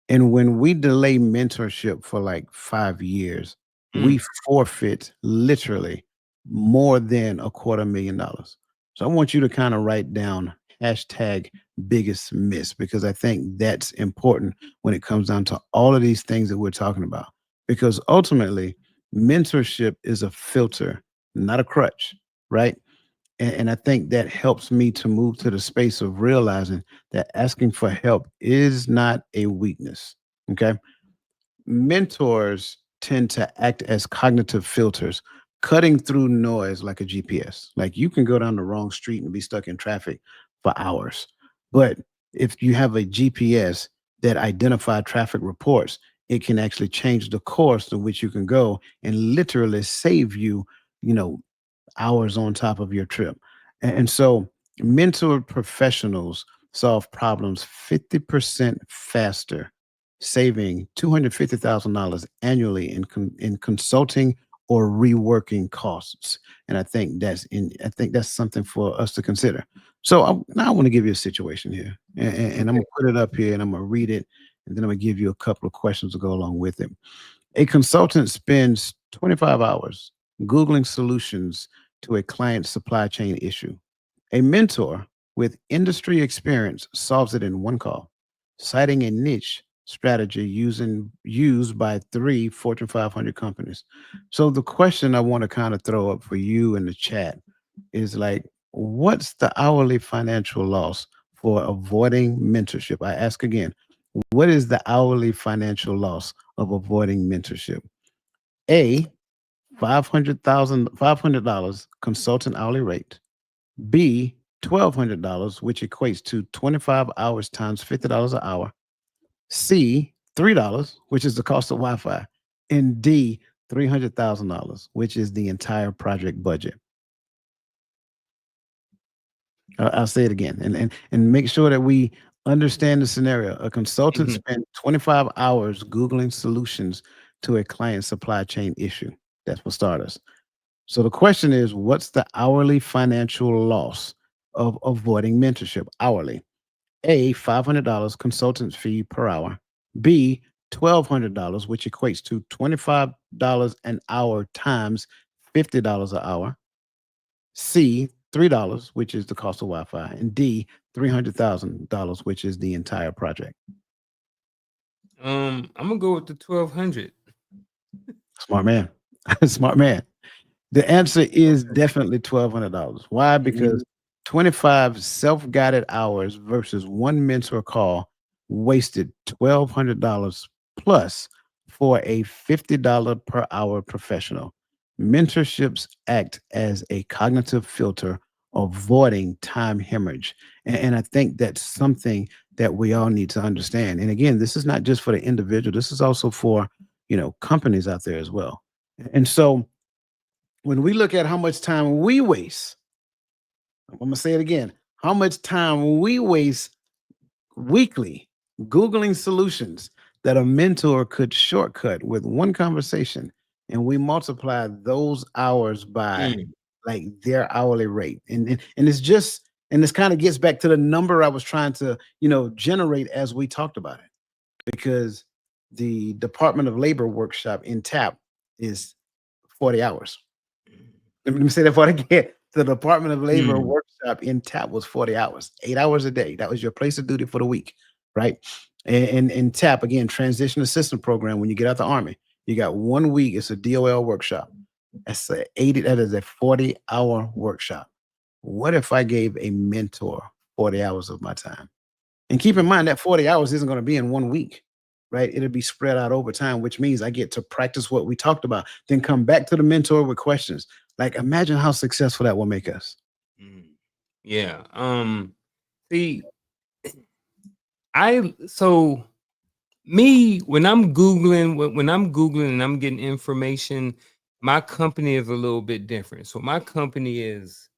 And when we delay mentorship for like 5 years, we mm, forfeit literally more than $250,000. So I want you to kind of write down hashtag biggest miss, because I think that's important when it comes down to all of these things that we're talking about. Because ultimately, mentorship is a filter, not a crutch, right? And I think that helps me to move to the space of realizing that asking for help is not a weakness. Okay. Mentors tend to act as cognitive filters, cutting through noise like a GPS. Like, you can go down the wrong street and be stuck in traffic for hours. But if you have a GPS that identify traffic reports, it can actually change the course to which you can go and literally save you, you know, hours on top of your trip. And so mentor professionals solve problems 50% faster saving $250,000 annually in consulting or reworking costs. And I think that's something for us to consider. So now I want to give you a situation here, and I'm Okay. gonna put it up here, and I'm gonna read it, and then I'm gonna give you a couple of questions to go along with it. A consultant spends 25 hours Googling solutions to a client's supply chain issue. A mentor with industry experience solves it in one call, citing a niche strategy used by three Fortune 500 companies. So the question I want to kind of throw up for you in the chat is like, what's the hourly financial loss for avoiding mentorship? I ask again, what is the hourly financial loss of avoiding mentorship? A, $500 consultant hourly rate. B, $1,200, which equates to 25 hours times $50 an hour. C, $3, which is the cost of Wi-Fi. And D, $300,000, which is the entire project budget. I'll say it again, and make sure that we understand the scenario. A consultant Mhm. spent 25 hours Googling solutions to a client supply chain issue. That's for starters. So the question is, what's the hourly financial loss of avoiding mentorship hourly? A, $500 consultant fee per hour. B, $1,200, which equates to $25 an hour times $50 an hour. C, $3, which is the cost of Wi-Fi. And D, $300,000, which is the entire project. I'm gonna go with the 1200. Smart man. Smart man. The answer is definitely $1,200. Why? Mhm. Because 25 self-guided hours versus one mentor call wasted $1,200 plus for a $50 per hour professional. Mentorships act as a cognitive filter, avoiding time hemorrhage. And I think that's something that we all need to understand. And again, this is not just for the individual. This is also for, companies out there as well. And so when we look at how much time we waste, I'm going to say it again, how much time we waste weekly Googling solutions that a mentor could shortcut with one conversation, and we multiply those hours by Mm. like their hourly rate. And it's just, and this kind of gets back to the number I was trying to, generate as we talked about it, because the Department of Labor workshop in TAP is 40 hours. Let me say that for again. The Department of Labor Mm. workshop in TAP was 40 hours, 8 hours a day. That was your place of duty for the week, right? And in TAP, again, transition assistance program, when you get out the army, you got 1 week, it's a DOL workshop. That is a 40-hour workshop. What if I gave a mentor 40 hours of my time? And keep in mind that 40 hours isn't going to be in 1 week, right? It'll be spread out over time, which means I get to practice what we talked about, then come back to the mentor with questions. Like, imagine how successful that will make us. Mm. Yeah. See, I so me when I'm googling and I'm getting information, my company is a little bit different. So my company is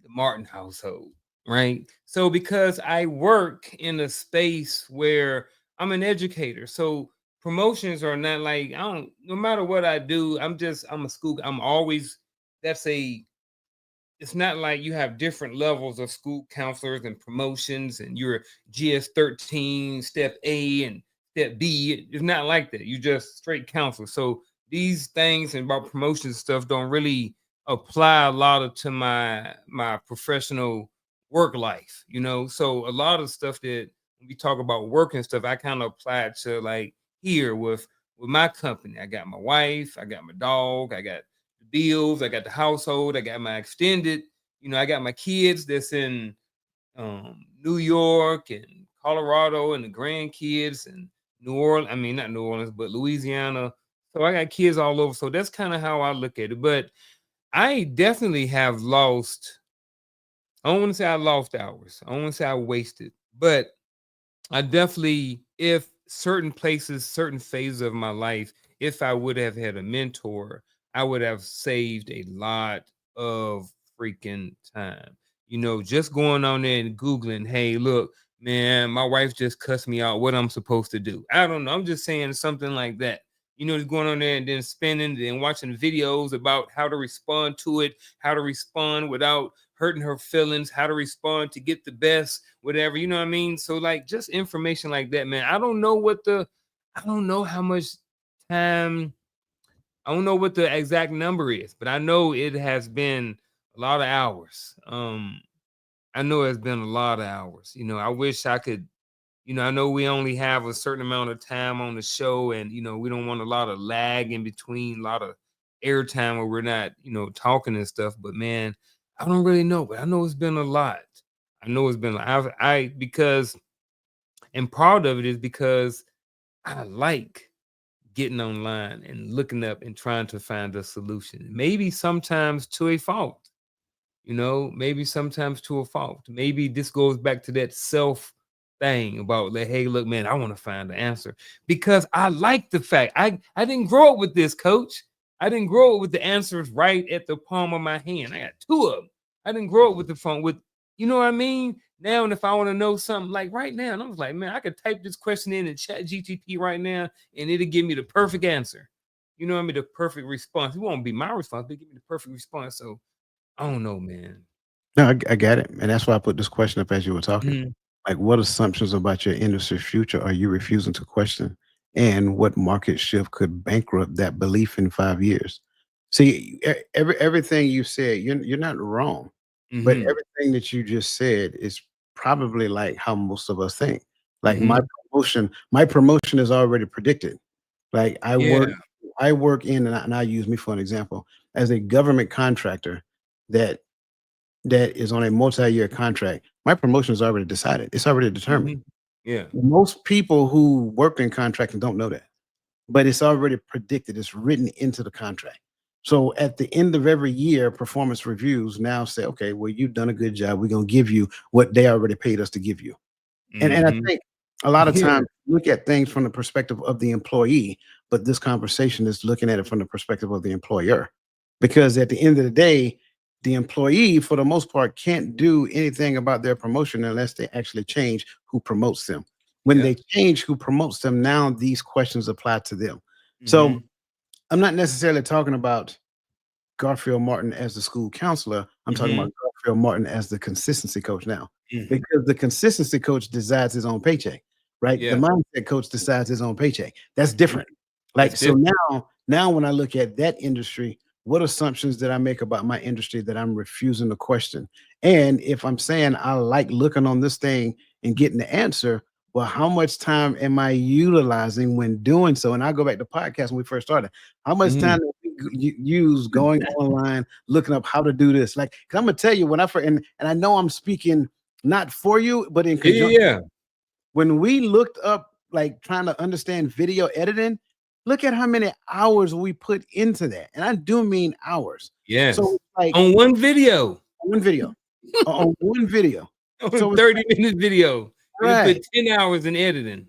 the Martin household, right? So because I work in a space where I'm an educator, so promotions are not like I don't. No matter what I do, I'm a school. I'm always that's a it's not like you have different levels of school counselors and promotions and you're GS 13 step A and step B. It's not like that. You just straight counselor. So these things and about promotion stuff don't really apply a lot of to my professional work life, So a lot of stuff that when we talk about work and stuff, I kind of apply it to like here with my company. I got my wife, I got my dog, I got bills, I got the household, I got my extended, I got my kids that's in New York and Colorado and the grandkids and New Orleans. I mean, not New Orleans, but Louisiana. So I got kids all over. So that's kind of how I look at it. But I definitely have lost, I don't want to say I lost hours. I don't want to say I wasted, but I definitely, if certain places, certain phases of my life, if I would have had a mentor, I would have saved a lot of freaking time. Just going on there and Googling, hey, look, man, my wife just cussed me out. What I'm supposed to do? I don't know. I'm just saying something like that. Just going on there and then spinning, then watching videos about how to respond to it, how to respond without hurting her feelings, how to respond to get the best, whatever. You know what I mean? So like just information like that, man. I don't know how much time, I don't know what the exact number is, but I know it has been a lot of hours. I know it's been a lot of hours. I wish I could, I know we only have a certain amount of time on the show, and we don't want a lot of lag in between, a lot of airtime where we're not, talking and stuff. But man, I don't really know, but I know it's been a lot. I know it's been I because and part of it is because I like getting online and looking up and trying to find a solution. Maybe sometimes to a fault, maybe sometimes to a fault. Maybe this goes back to that self thing about like, hey, look, man, I want to find the answer because I like the fact I didn't grow up with this, coach. I didn't grow up with the answers right at the palm of my hand. I got two of them. I didn't grow up with the phone with, you know what I mean? Now, and if I want to know something like right now, and I was like, man, I could type this question in and chat GTP right now, and it'll give me the perfect answer. You know what I mean? The perfect response. It won't be my response, but give me the perfect response. So I don't know, man. No, I get it, and that's why I put this question up as you were talking. Mhm, Like, what assumptions about your industry future are you refusing to question, and what market shift could bankrupt that belief in 5 years? See, everything you said, you're not wrong, but mhm, everything that you just said is probably like how most of us think. Like mhm. my promotion is already predicted. Like Yeah. I work in, and I use me for an example as a government contractor that is on a multi-year contract. My promotion is already decided. It's already determined. Mhm. Yeah. Most people who work in contracting don't know that, but it's already predicted. It's written into the contract. So at the end of every year, performance reviews now say, okay, well, you've done a good job. We're gonna give you what they already paid us to give you. And I Mhm. think a lot of Yeah. times look at things from the perspective of the employee, but this conversation is looking at it from the perspective of the employer. Because at the end of the day, the employee, for the most part, can't do anything about their promotion unless they actually change who promotes them. When Yeah. they change who promotes them, now these questions apply to them. So Mhm. I'm not necessarily talking about Garfield Martin as the school counselor. I'm talking Mhm. about Garfield Martin as the consistency coach now, Mhm. because the consistency coach decides his own paycheck, right? The Yeah. mindset coach decides his own paycheck. That's Mhm. different. That's Like, so different. now when I look at that industry, what assumptions did I make about my industry that I'm refusing to question? And if I'm saying I like looking on this thing and getting the answer, well, how much time am I utilizing when doing so? And I go back to podcast when we first started. How much Mhm. time did we use going online, looking up how to do this? Like, 'cause I'm gonna tell you when I first, and I know I'm speaking not for you, but in Yeah, yeah, conjunction. yeah. When we looked up, like trying to understand video editing, look at how many hours we put into that. And I do mean hours. So Yes. it's like On one video. on one video, on one video. On So it's 30-minute video. You done right. put 10 hours in editing.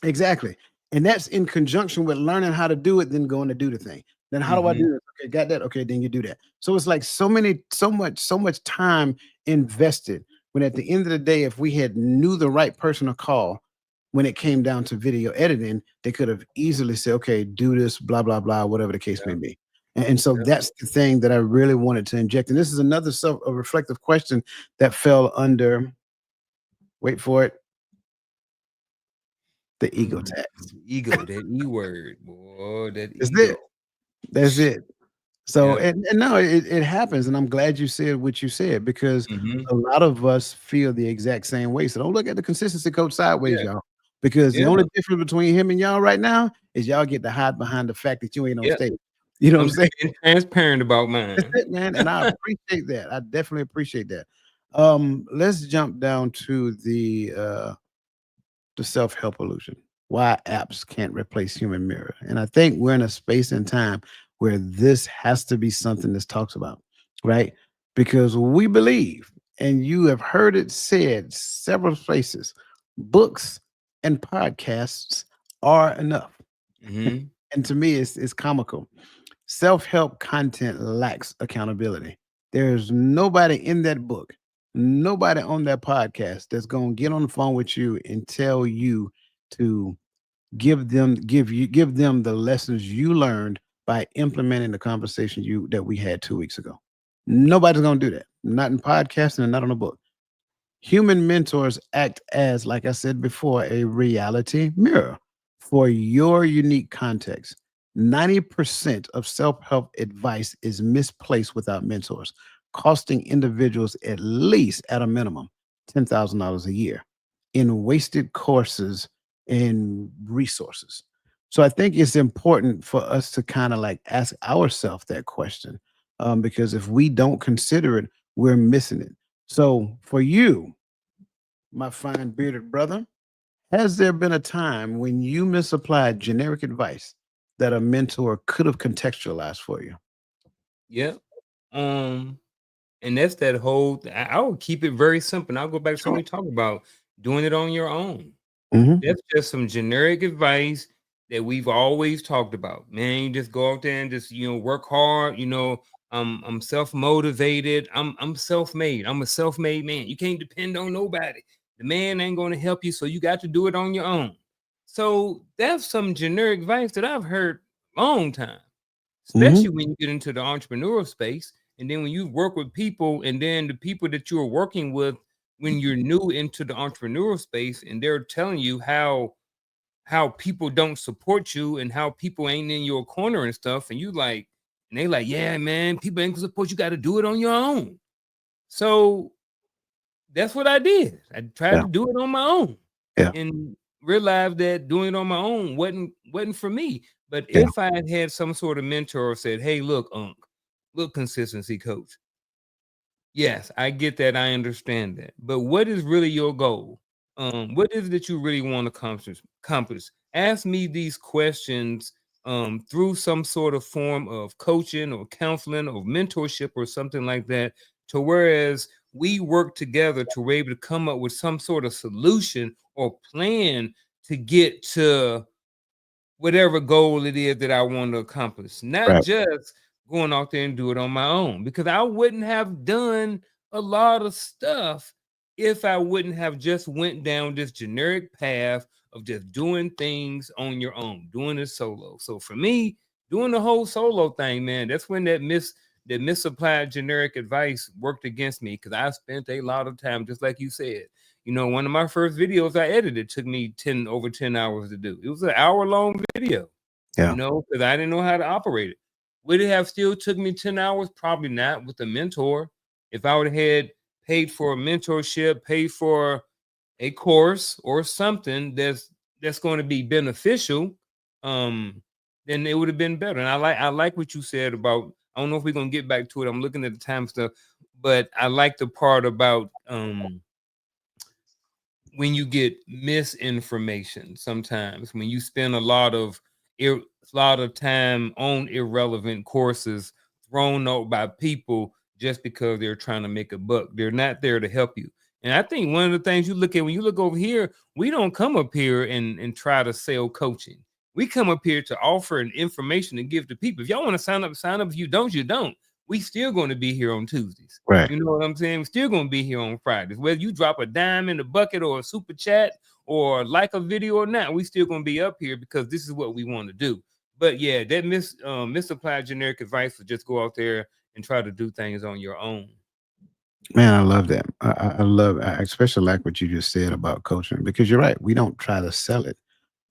Exactly. And that's in conjunction with learning how to do it, then going to do the thing. Then how do I Mhm. do this? Okay, got that. Okay, then you do that. So it's like so much time invested. When at the end of the day, if we had knew the right person to call when it came down to video editing, they could have easily said, okay, do this, blah, blah, blah, whatever the case Yeah, may be. And so yeah. that's the thing that I really wanted to inject. And this is another self a reflective question that fell under, wait for it, the ego Mm. tax. Ego, that E word, boy, that That's ego. it. That's it. So, Yeah. and no, it happens, and I'm glad you said what you said because Mhm. a lot of us feel the exact same way. So don't look at the consistency coach sideways, Yeah. y'all, because the Yeah. only difference between him and y'all right now is y'all get to hide behind the fact that you ain't on Yeah. stage. You know what I'm I'm saying? just being transparent about That's mine. it, man, and I appreciate that. I definitely appreciate that. Let's jump down to the self-help illusion. Why apps can't replace human mirror. And I think we're in a space and time where this has to be something that's talked about, right? Because we believe, and you have heard it said several places, books and podcasts are enough. Mhm. And to me, it's comical. Self-help content lacks accountability. There's nobody in that book, Nobody on that podcast that's gonna get on the phone with you and tell you to give them the lessons you learned by implementing the conversation you that we had 2 weeks ago. Nobody's gonna do that. Not in podcasting and not on a book. Human mentors act as, like I said before, a reality mirror for your unique context. 90% of self help advice is misplaced without mentors, costing individuals at least, at a minimum, $10,000 a year in wasted courses and resources. So I think it's important for us to kind of like ask ourselves that question, because if we don't consider it, we're missing it. So for you, my fine bearded brother, has there been a time when you misapplied generic advice that a mentor could have contextualized for you? Yeah. Um, and that's that whole I would keep it very simple. And I'll go back to something Sure. we talked about, doing it on your own. Hmm. That's just some generic advice that we've always talked about. Man, you just go out there and just, work hard, I'm self-motivated. I'm self-made. I'm a self-made man. You can't depend on nobody. The man ain't going to help you, so you got to do it on your own. So that's some generic advice that I've heard long time, Hmm. especially when you get into the entrepreneurial space. And then when you work with people, and then the people that you are working with when you're new into the entrepreneurial space, and they're telling you how people don't support you and how people ain't in your corner and stuff, and you like, and they like, yeah, man, people ain't gonna support you, got to do it on your own. So that's what I did. I tried Yeah. to do it on my own Yeah. and realized that doing it on my own wasn't for me. But Yeah. if I had some sort of mentor said, hey, look, consistency coach. Yes, I get that. I understand that. But what is really your goal? What is it that you really want to accomplish? Ask me these questions through some sort of form of coaching or counseling or mentorship or something like that. To whereas we work together to be able to come up with some sort of solution or plan to get to whatever goal it is that I want to accomplish, not Right. just going out there and do it on my own, because I wouldn't have done a lot of stuff if I wouldn't have just went down this generic path of just doing things on your own, doing it solo. So for me, doing the whole solo thing, man, that's when that misapplied generic advice worked against me, because I spent a lot of time, just like you said. One of my first videos I edited took me 10 hours to do. It was an hour long video, Yeah. because I didn't know how to operate it. Would it have still took me 10 hours? Probably not with a mentor. If I would have had paid for a mentorship, paid for a course or something that's going to be beneficial, um, then it would have been better. And I like what you said about, I don't know if we're gonna get back to it. I'm looking at the time stuff, but I like the part about when you get misinformation sometimes, when you spend a lot of time on irrelevant courses thrown out by people just because they're trying to make a buck. They're not there to help you. And I think one of the things you look at when you look over here, we don't come up here and try to sell coaching. We come up here to offer an information to give to people. If y'all want to sign up, sign up. If you don't, you don't. We still going to be here on Tuesdays. Right. You know what I'm saying? We're still gonna be here on Fridays. Whether you drop a dime in the bucket or a super chat or like a video or not, we still gonna be up here because this is what we want to do. But yeah, that misapplied generic advice to just go out there and try to do things on your own. Man, I love that. I especially like what you just said about coaching, because you're right. We don't try to sell it.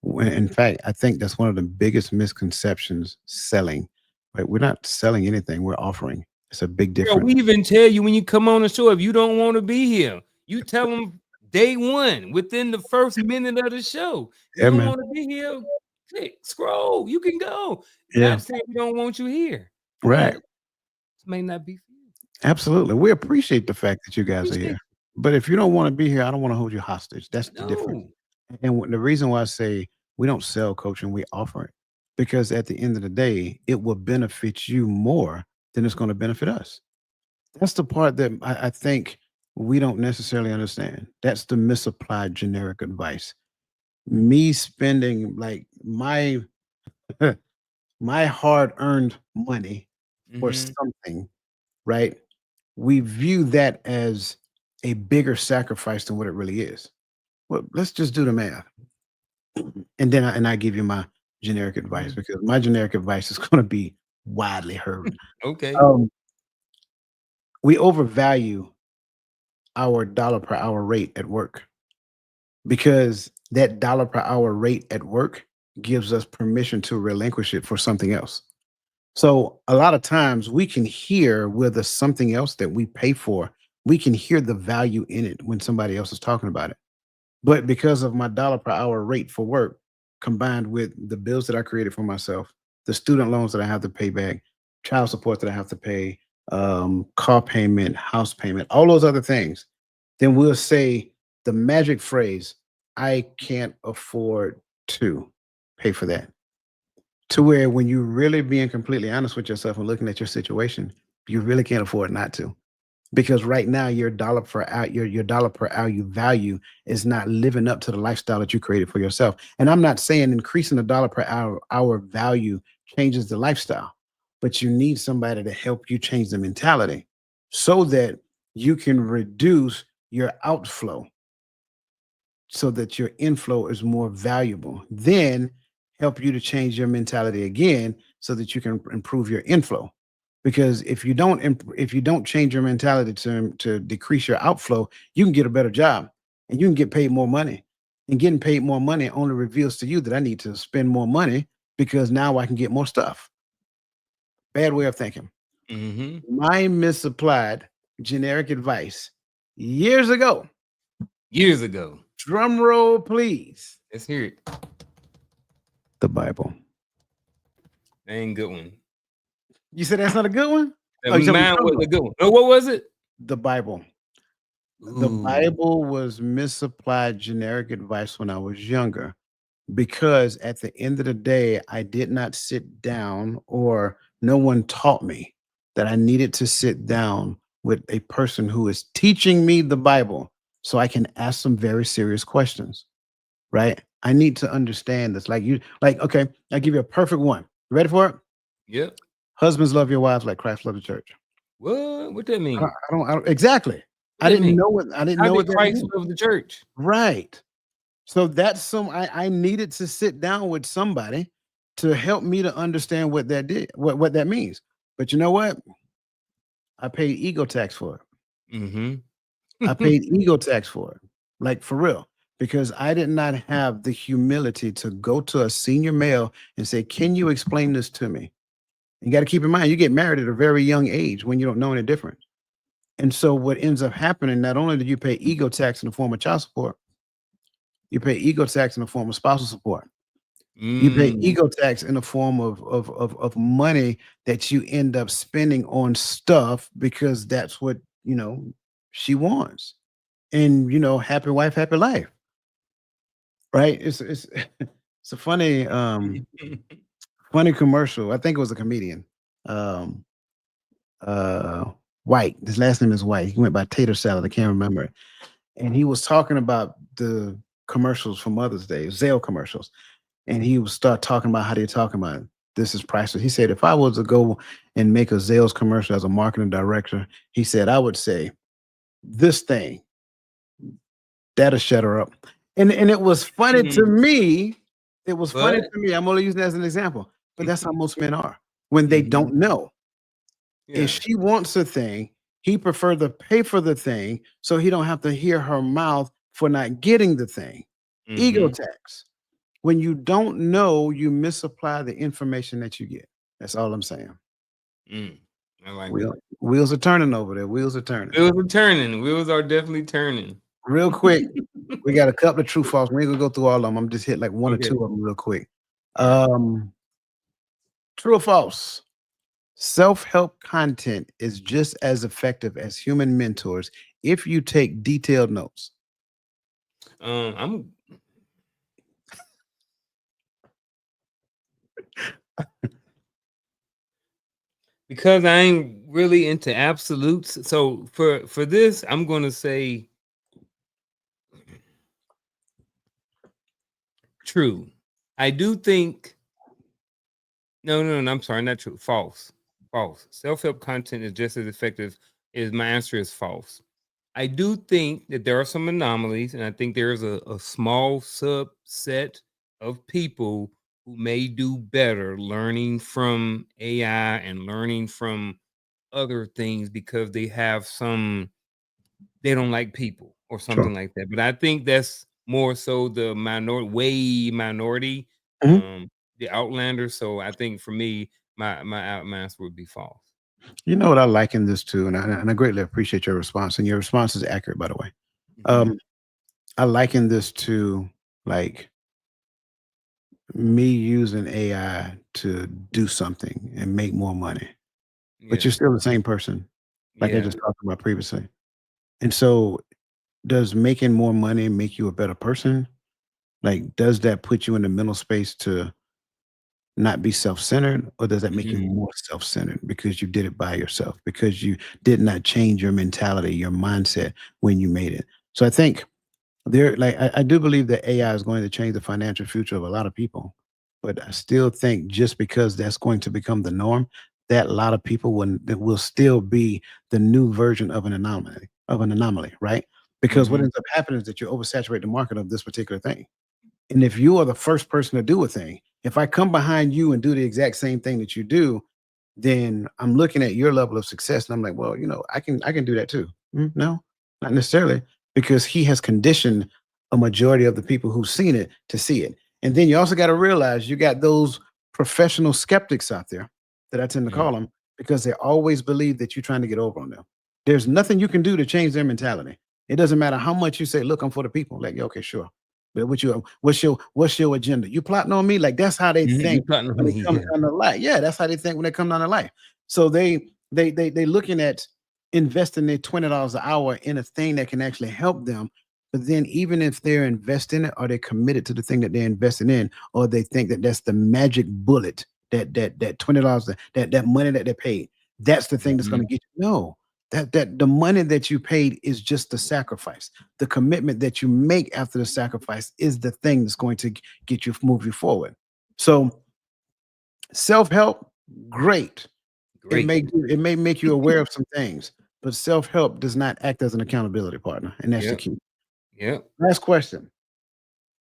In fact, I think that's one of the biggest misconceptions selling. Right? We're not selling anything, we're offering. It's a big Girl, difference. we even tell you when you come on the show, if you don't want to be here, you tell them day one, within the first minute of the show. You Yeah, don't man. want to be here, click, scroll, you can go. Yeah. Not saying we don't want you here, but Right. this may not be for you. Absolutely. We appreciate the fact that you guys are Appreciate here. But if you don't want to be here, I don't want to hold you hostage. That's the difference. No. And the reason why I say we don't sell coaching, we offer it. Because at the end of the day, it will benefit you more than it's going to benefit us. That's the part that I think we don't necessarily understand. That's the misapplied generic advice. Me spending like my hard earned money for Mhm. something, right? We view that as a bigger sacrifice than what it really is. Well, let's just do the math. And then I give you my generic advice Mhm. because my generic advice is going to be widely heard. Okay. Um, we overvalue our dollar per hour rate at work because that dollar per hour rate at work gives us permission to relinquish it for something else. So a lot of times we can hear with the something else that we pay for, we can hear the value in it when somebody else is talking about it. But because of my dollar per hour rate for work, combined with the bills that I created for myself, the student loans that I have to pay back, child support that I have to pay, car payment, house payment, all those other things, then we'll say the magic phrase, I can't afford to pay for that. To where when you're really being completely honest with yourself and looking at your situation, you really can't afford not to because right now your dollar per hour your dollar per hour value is not living up to the lifestyle that you created for yourself. And I'm not saying increasing the dollar per hour value changes the lifestyle, but you need somebody to help you change the mentality so that you can reduce your outflow so that your inflow is more valuable. Then help you to change your mentality again so that you can improve your inflow. Because if you don't change your mentality to decrease your outflow, you can get a better job and you can get paid more money. And getting paid more money only reveals to you that I need to spend more money because now I can get more stuff. Bad way of thinking. Mhm. My misapplied generic advice years ago. Years ago. Drum roll, please. Let's hear it. The Bible. That ain't good one. You said that's not a good one? Oh, you said Mine drum was a roll. good one. Oh, what was it? The Bible. The Ooh. Bible was misapplied generic advice when I was younger because at the end of the day, I did not sit down or no one taught me that I needed to sit down with a person who is teaching me the Bible so I can ask some very serious questions, right? I need to understand this. Okay, I'll give you a perfect one. You ready for it? Yep. Husbands love your wives like Christ loved the church. What? What that I don't mean? exactly. What that mean? I didn't How know did what that Christ meant. love the church? Right. So that's some I needed to sit down with somebody to help me to understand what that means. But you know what? I paid ego tax for it. Mhm. I paid ego tax for it. Like for real. Because I did not have the humility to go to a senior male and say, "Can you explain this to me?" You got to keep in mind, you get married at a very young age when you don't know any different. And so what ends up happening, not only do you pay ego tax in the form of child support, you pay ego tax in the form of spousal support. You pay Mm. ego tax in the form of money that you end up spending on stuff because that's what, she wants. And, happy wife, happy life, right? It's it's a funny commercial. I think it was a comedian. Um uh White. His last name is White. He went by Tater Salad. I can't remember it. And he was talking about the commercials for Mother's Day, Zelle commercials. And he would start talking about how they're talking about this is priceless. He said, if I was to go and make a Zales commercial as a marketing director, he said, I would say, this thing, that'll shut her up. And it was funny to Mm. me. It was funny But to me. I'm only using that as an example, but that's how most men are when they Mhm. don't know. If Yeah. she wants a thing, he prefer to pay for the thing so he don't have to hear her mouth for not getting the thing. Ego Mhm. tax. When you don't know, you misapply the information that you get. That's all I'm saying. Mm. I like Wheel it. wheels are turning over there. Wheels are turning. Wheels are turning. Wheels are definitely turning. Real quick, we got a couple of true false. We ain't gonna go through all of them. I'm just hit like one or Okay. two of them real quick. All right. Um, True or false? Self-help content is just as effective as human mentors if you take detailed notes. I'm because I ain't really into absolutes. So for this, I'm gonna say true. I do think no, I'm sorry, not true. False. False. Self-help content is just as effective as my answer is false. I do think that there are some anomalies, and I think there's a small subset of people who may do better learning from AI and learning from other things because they have some they don't like people or Sure. something like that. But I think that's more so the minority, Mhm. um, the outlanders. So I think for me, my outmaster would be false. You know what I liken this to, and I greatly appreciate your response, and your response is accurate, by the way. Mhm. Um, I liken this to like me using AI to do something and make more money, but Yeah. you're still the same person, like I Yeah. just talked about previously. And so, does making more money make you a better person? Like, does that put you in the mental space to not be self-centered, or does that make you Mhm. more self-centered because you did it by yourself, because you did not change your mentality, your mindset when you made it? So I think I do believe that AI is going to change the financial future of a lot of people, but I still think just because that's going to become the norm, that a lot of people will still be the new version of an anomaly, right? Because what Mhm. ends up happening is that you oversaturate the market of this particular thing. And if you are the first person to do a thing, if I come behind you and do the exact same thing that you do, then I'm looking at your level of success and I'm like, well, I can do that too. No, not necessarily, because he has conditioned a majority of the people who've seen it to see it. And then you also got to realize you got those professional skeptics out there that I tend to Mhm. call them because they always believe that you're trying to get over on them. There's nothing you can do to change their mentality. It doesn't matter how much you say, look, I'm for the people. Like, yeah, okay, sure. But what's your agenda? You plotting on me? Like that's how they Mhm. You think plotting on when me, it comes yeah. down to life. Yeah, that's how they think when they come down to life. So they looking at investing their $20 an hour in a thing that can actually help them. But then even if they're investing it, are they committed to the thing that they're investing in, or they think that that's the magic bullet that $20 that money that they paid, that's the thing that's going to Mhm. get you. No, that the money that you paid is just the sacrifice. The commitment that you make after the sacrifice is the thing that's going to get you move you forward. So self-help, great. Great. It may make you aware of some things, but self-help does not act as an accountability partner, and that's the Yep. key. Yep. Last question.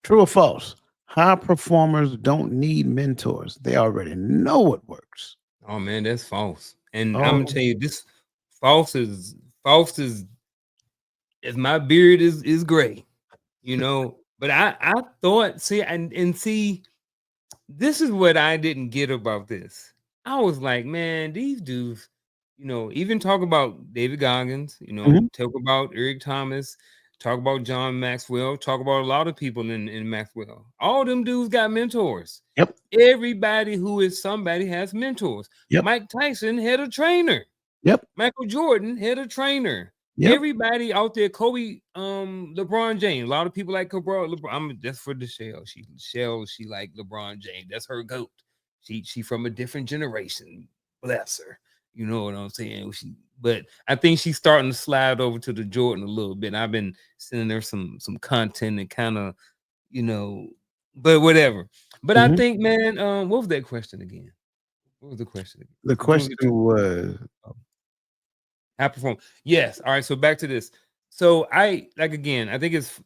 True or false? High performers don't need mentors. They already know what works. Oh man, that's false. And I'm gonna Oh, tell you this false is if my beard is gray, But I thought, see, and see, this is what I didn't get about this. I was like, man, these dudes, even talk about David Goggins, mhm, talk about Eric Thomas, talk about John Maxwell, talk about a lot of people in Maxwell. All them dudes got mentors. yep, Everybody who is somebody has mentors. yep, Mike Tyson had a trainer. yep, Michael Jordan had a trainer. yep, Everybody out there, Kobe, LeBron James. A lot of people like LeBron. That's for the Shell. She like LeBron James. That's her goat. She from a different generation. Bless her. You know what I'm saying? But I think she's starting to slide over to the Jordan a little bit. And I've been sending her some content and kind of, you know, but whatever. But I mhm. think, man, what was that question again? What was the question again? The Which one was question it? was High perform. Yes. All right. So back to this. So I like again. I think it's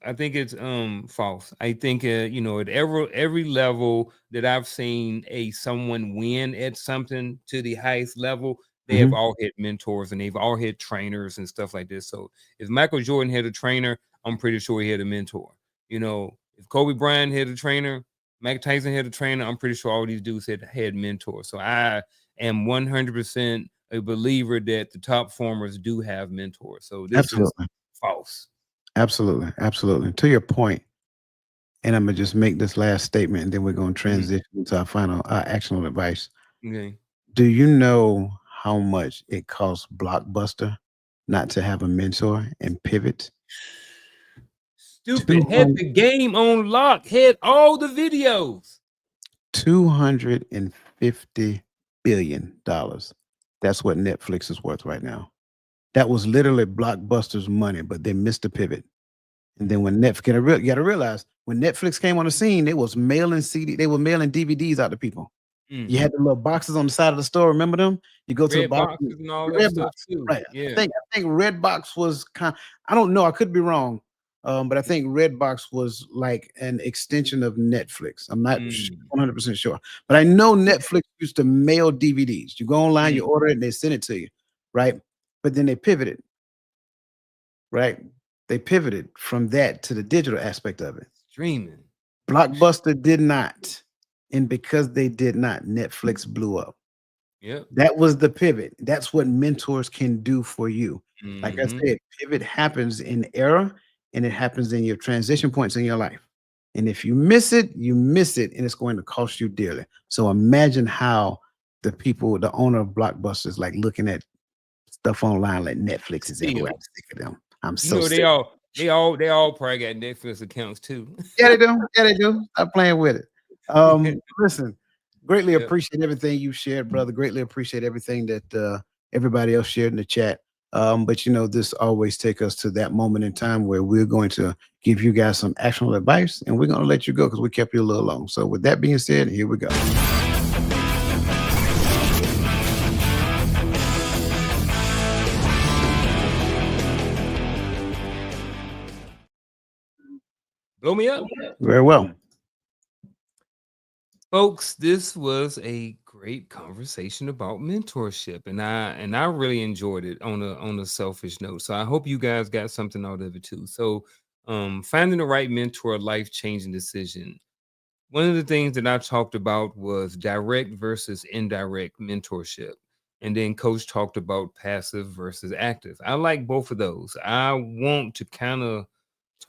false. I think at every level that I've seen a someone win at something to the highest level, they have mhm, all had mentors and they've all had trainers and stuff like this. So if Michael Jordan had a trainer, I'm pretty sure he had a mentor. If Kobe Bryant had a trainer, Mike Tyson had a trainer, I'm pretty sure all these dudes had mentors. So I am 100% a believer that the top performers do have mentors. So this is absolutely, false. absolutely, absolutely. To your point, and Imma just make this last statement, and then we're gonna Mhm. transition to our actionable advice. Okay. Do you know how much it costs Blockbuster not to have a mentor and pivot? Stupid. Had 200 the game on lock. Had all the videos. $250 billion. That's what Netflix is worth right now. That was literally Blockbuster's money, but they missed the pivot. And then when Netflix, you gotta realize when Netflix came on the scene, they were mailing DVDs out to people. You Mm. had the little boxes on the side of the store. Remember them? You go to the Red box, boxes and all that red stuff box, too. right? Yeah. I think red box was kind. I don't know. I could be wrong, but I think red box was like an extension of Netflix. I'm not Mm. 100% sure, but I know Netflix used to mail DVDs. You go online, you Mm. order it, and they send it to you, right? But then they pivoted, right? They pivoted from that to the digital aspect of it. Streaming. Blockbuster did not, and because they did not, Netflix blew up. Yep. That was the pivot. That's what mentors can do for you. Like I Mhm. said, pivot happens in era and it happens in your transition points in your life. And if you miss it, and it's going to cost you dearly. So imagine how the people, the owner of Blockbusters, like looking at stuff online like Netflix is everywhere. I'm Still, sick of them. I'm you so know, sick. they all probably got Netflix accounts too. Yeah, they do. Yeah, they do. Stop playing with it. Listen, greatly Yep. appreciate everything you shared, brother. Greatly appreciate everything that everybody else shared in the chat. But this always take us to that moment in time where we're going to give you guys some actionable advice, and we're going to let you go because we kept you a little long. So, with that being said, here we go. Blow me up. Very well. Folks, this was a great conversation about mentorship, and I really enjoyed it on a selfish note. So I hope you guys got something out of it too. So finding the right mentor, life-changing decision. One of the things that I talked about was direct versus indirect mentorship. And then coach talked about passive versus active. I like both of those. I want to kind of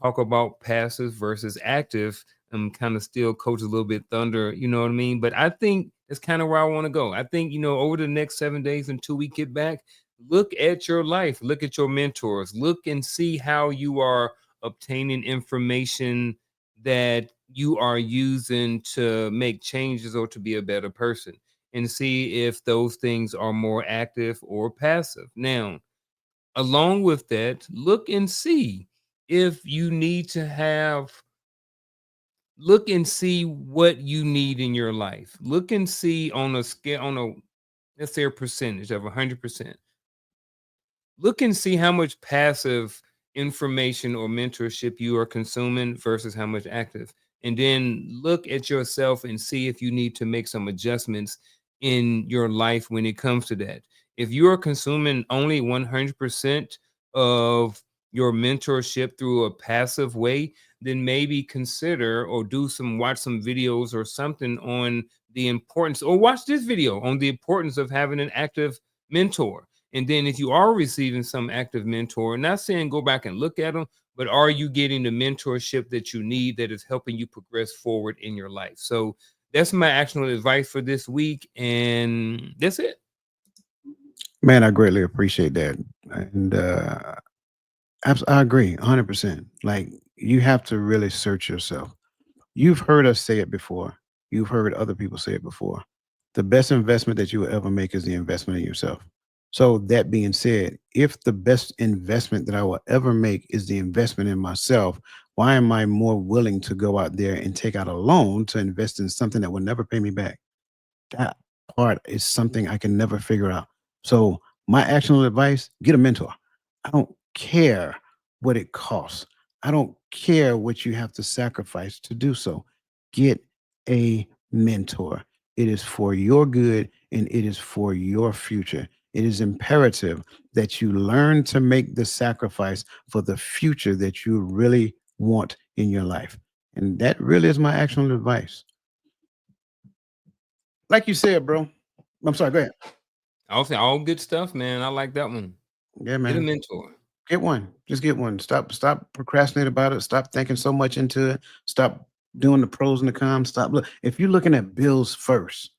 talk about passive versus active and kind of still coach a little bit thunder, you know what I mean? But I think that's kind of where I want to go. I think, over the next 7 days until we get back, look at your life, look at your mentors, look and see how you are obtaining information that you are using to make changes or to be a better person, and see if those things are more active or passive. Now, along with that, look and see if you need to look and see what you need in your life. Look and see on a scale, let's say a percentage of 100%. Look and see how much passive information or mentorship you are consuming versus how much active. And then look at yourself and see if you need to make some adjustments in your life when it comes to that. If you are consuming only 100% of your mentorship through a passive way, then maybe consider or watch some videos or something on the importance, or watch this video on the importance of having an active mentor. And then if you are receiving some active mentor, not saying go back and look at them, but are you getting the mentorship that you need that is helping you progress forward in your life? So that's my actionable advice for this week. And that's it. Man, I greatly appreciate that. And I agree 100%. Like, you have to really search yourself. You've heard us say it before. You've heard other people say it before. The best investment that you will ever make is the investment in yourself. So, that being said, if the best investment that I will ever make is the investment in myself, why am I more willing to go out there and take out a loan to invest in something that will never pay me back? That part is something I can never figure out. So, my actionable advice, get a mentor. I don't care what it costs. I don't care what you have to sacrifice to do so. Get a mentor. It is for your good and it is for your future. It is imperative that you learn to make the sacrifice for the future that you really want in your life. And that really is my actionable advice. Like you said, bro. I'm sorry, go ahead. I'll say all good stuff, man. I like that one. Yeah, Get a man. mentor. Get one. Just get one. Stop procrastinating about it. Stop thinking so much into it. Stop doing the pros and the cons. Stop look. If you're looking at bills first,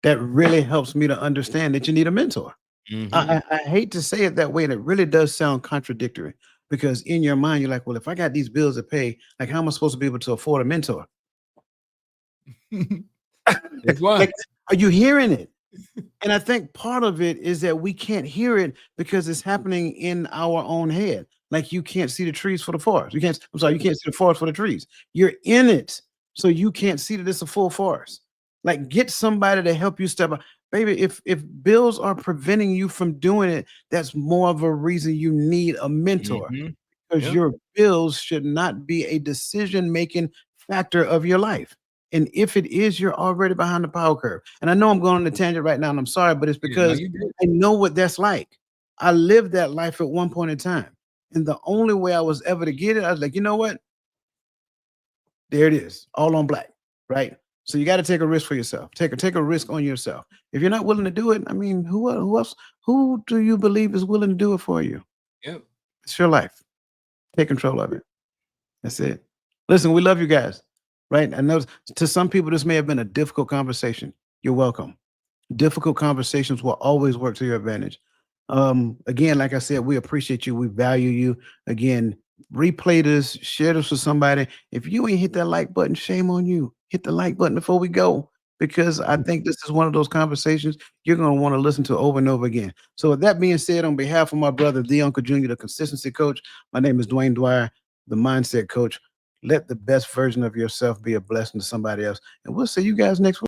that really helps me to understand that you need a mentor. Hmm. I hate to say it that way, and it really does sound contradictory because in your mind, you're like, well, if I got these bills to pay, like how am I supposed to be able to afford a mentor? That's why. Like, are you hearing it? And I think part of it is that we can't hear it because it's happening in our own head. Like, you can't see the trees for the forest. You can't see the forest for the trees. You're in it, so you can't see that it's a full forest. Like, get somebody to help you step up. Baby, if bills are preventing you from doing it, that's more of a reason you need a mentor, Mhm. because Yep. your bills should not be a decision-making factor of your life. And if it is, you're already behind the power curve. And I know I'm going on a tangent right now, and I'm sorry, but it's Yeah, no, because you good. I know what that's like. I lived that life at one point in time. And the only way I was ever to get it, I was like, you know what? There it is, all on black, right? So you got to take a risk for yourself. Take a risk on yourself. If you're not willing to do it, I mean, who else? Who do you believe is willing to do it for you? Yep. It's your life. Take control of it. That's it. Listen, we love you guys, right? I know to some people this may have been a difficult conversation. You're welcome. Difficult conversations will always work to your advantage. Again, like I said, we appreciate you. We value you. Again, replay this, share this with somebody. If you ain't hit that like button, shame on you. Hit the like button before we go, because I think this is one of those conversations you're going to want to listen to over and over again. So, with that being said, on behalf of my brother, the Uncle Junior, the consistency coach, my name is Dwayne Dwyer, the mindset coach. Let the best version of yourself be a blessing to somebody else. And we'll see you guys next week.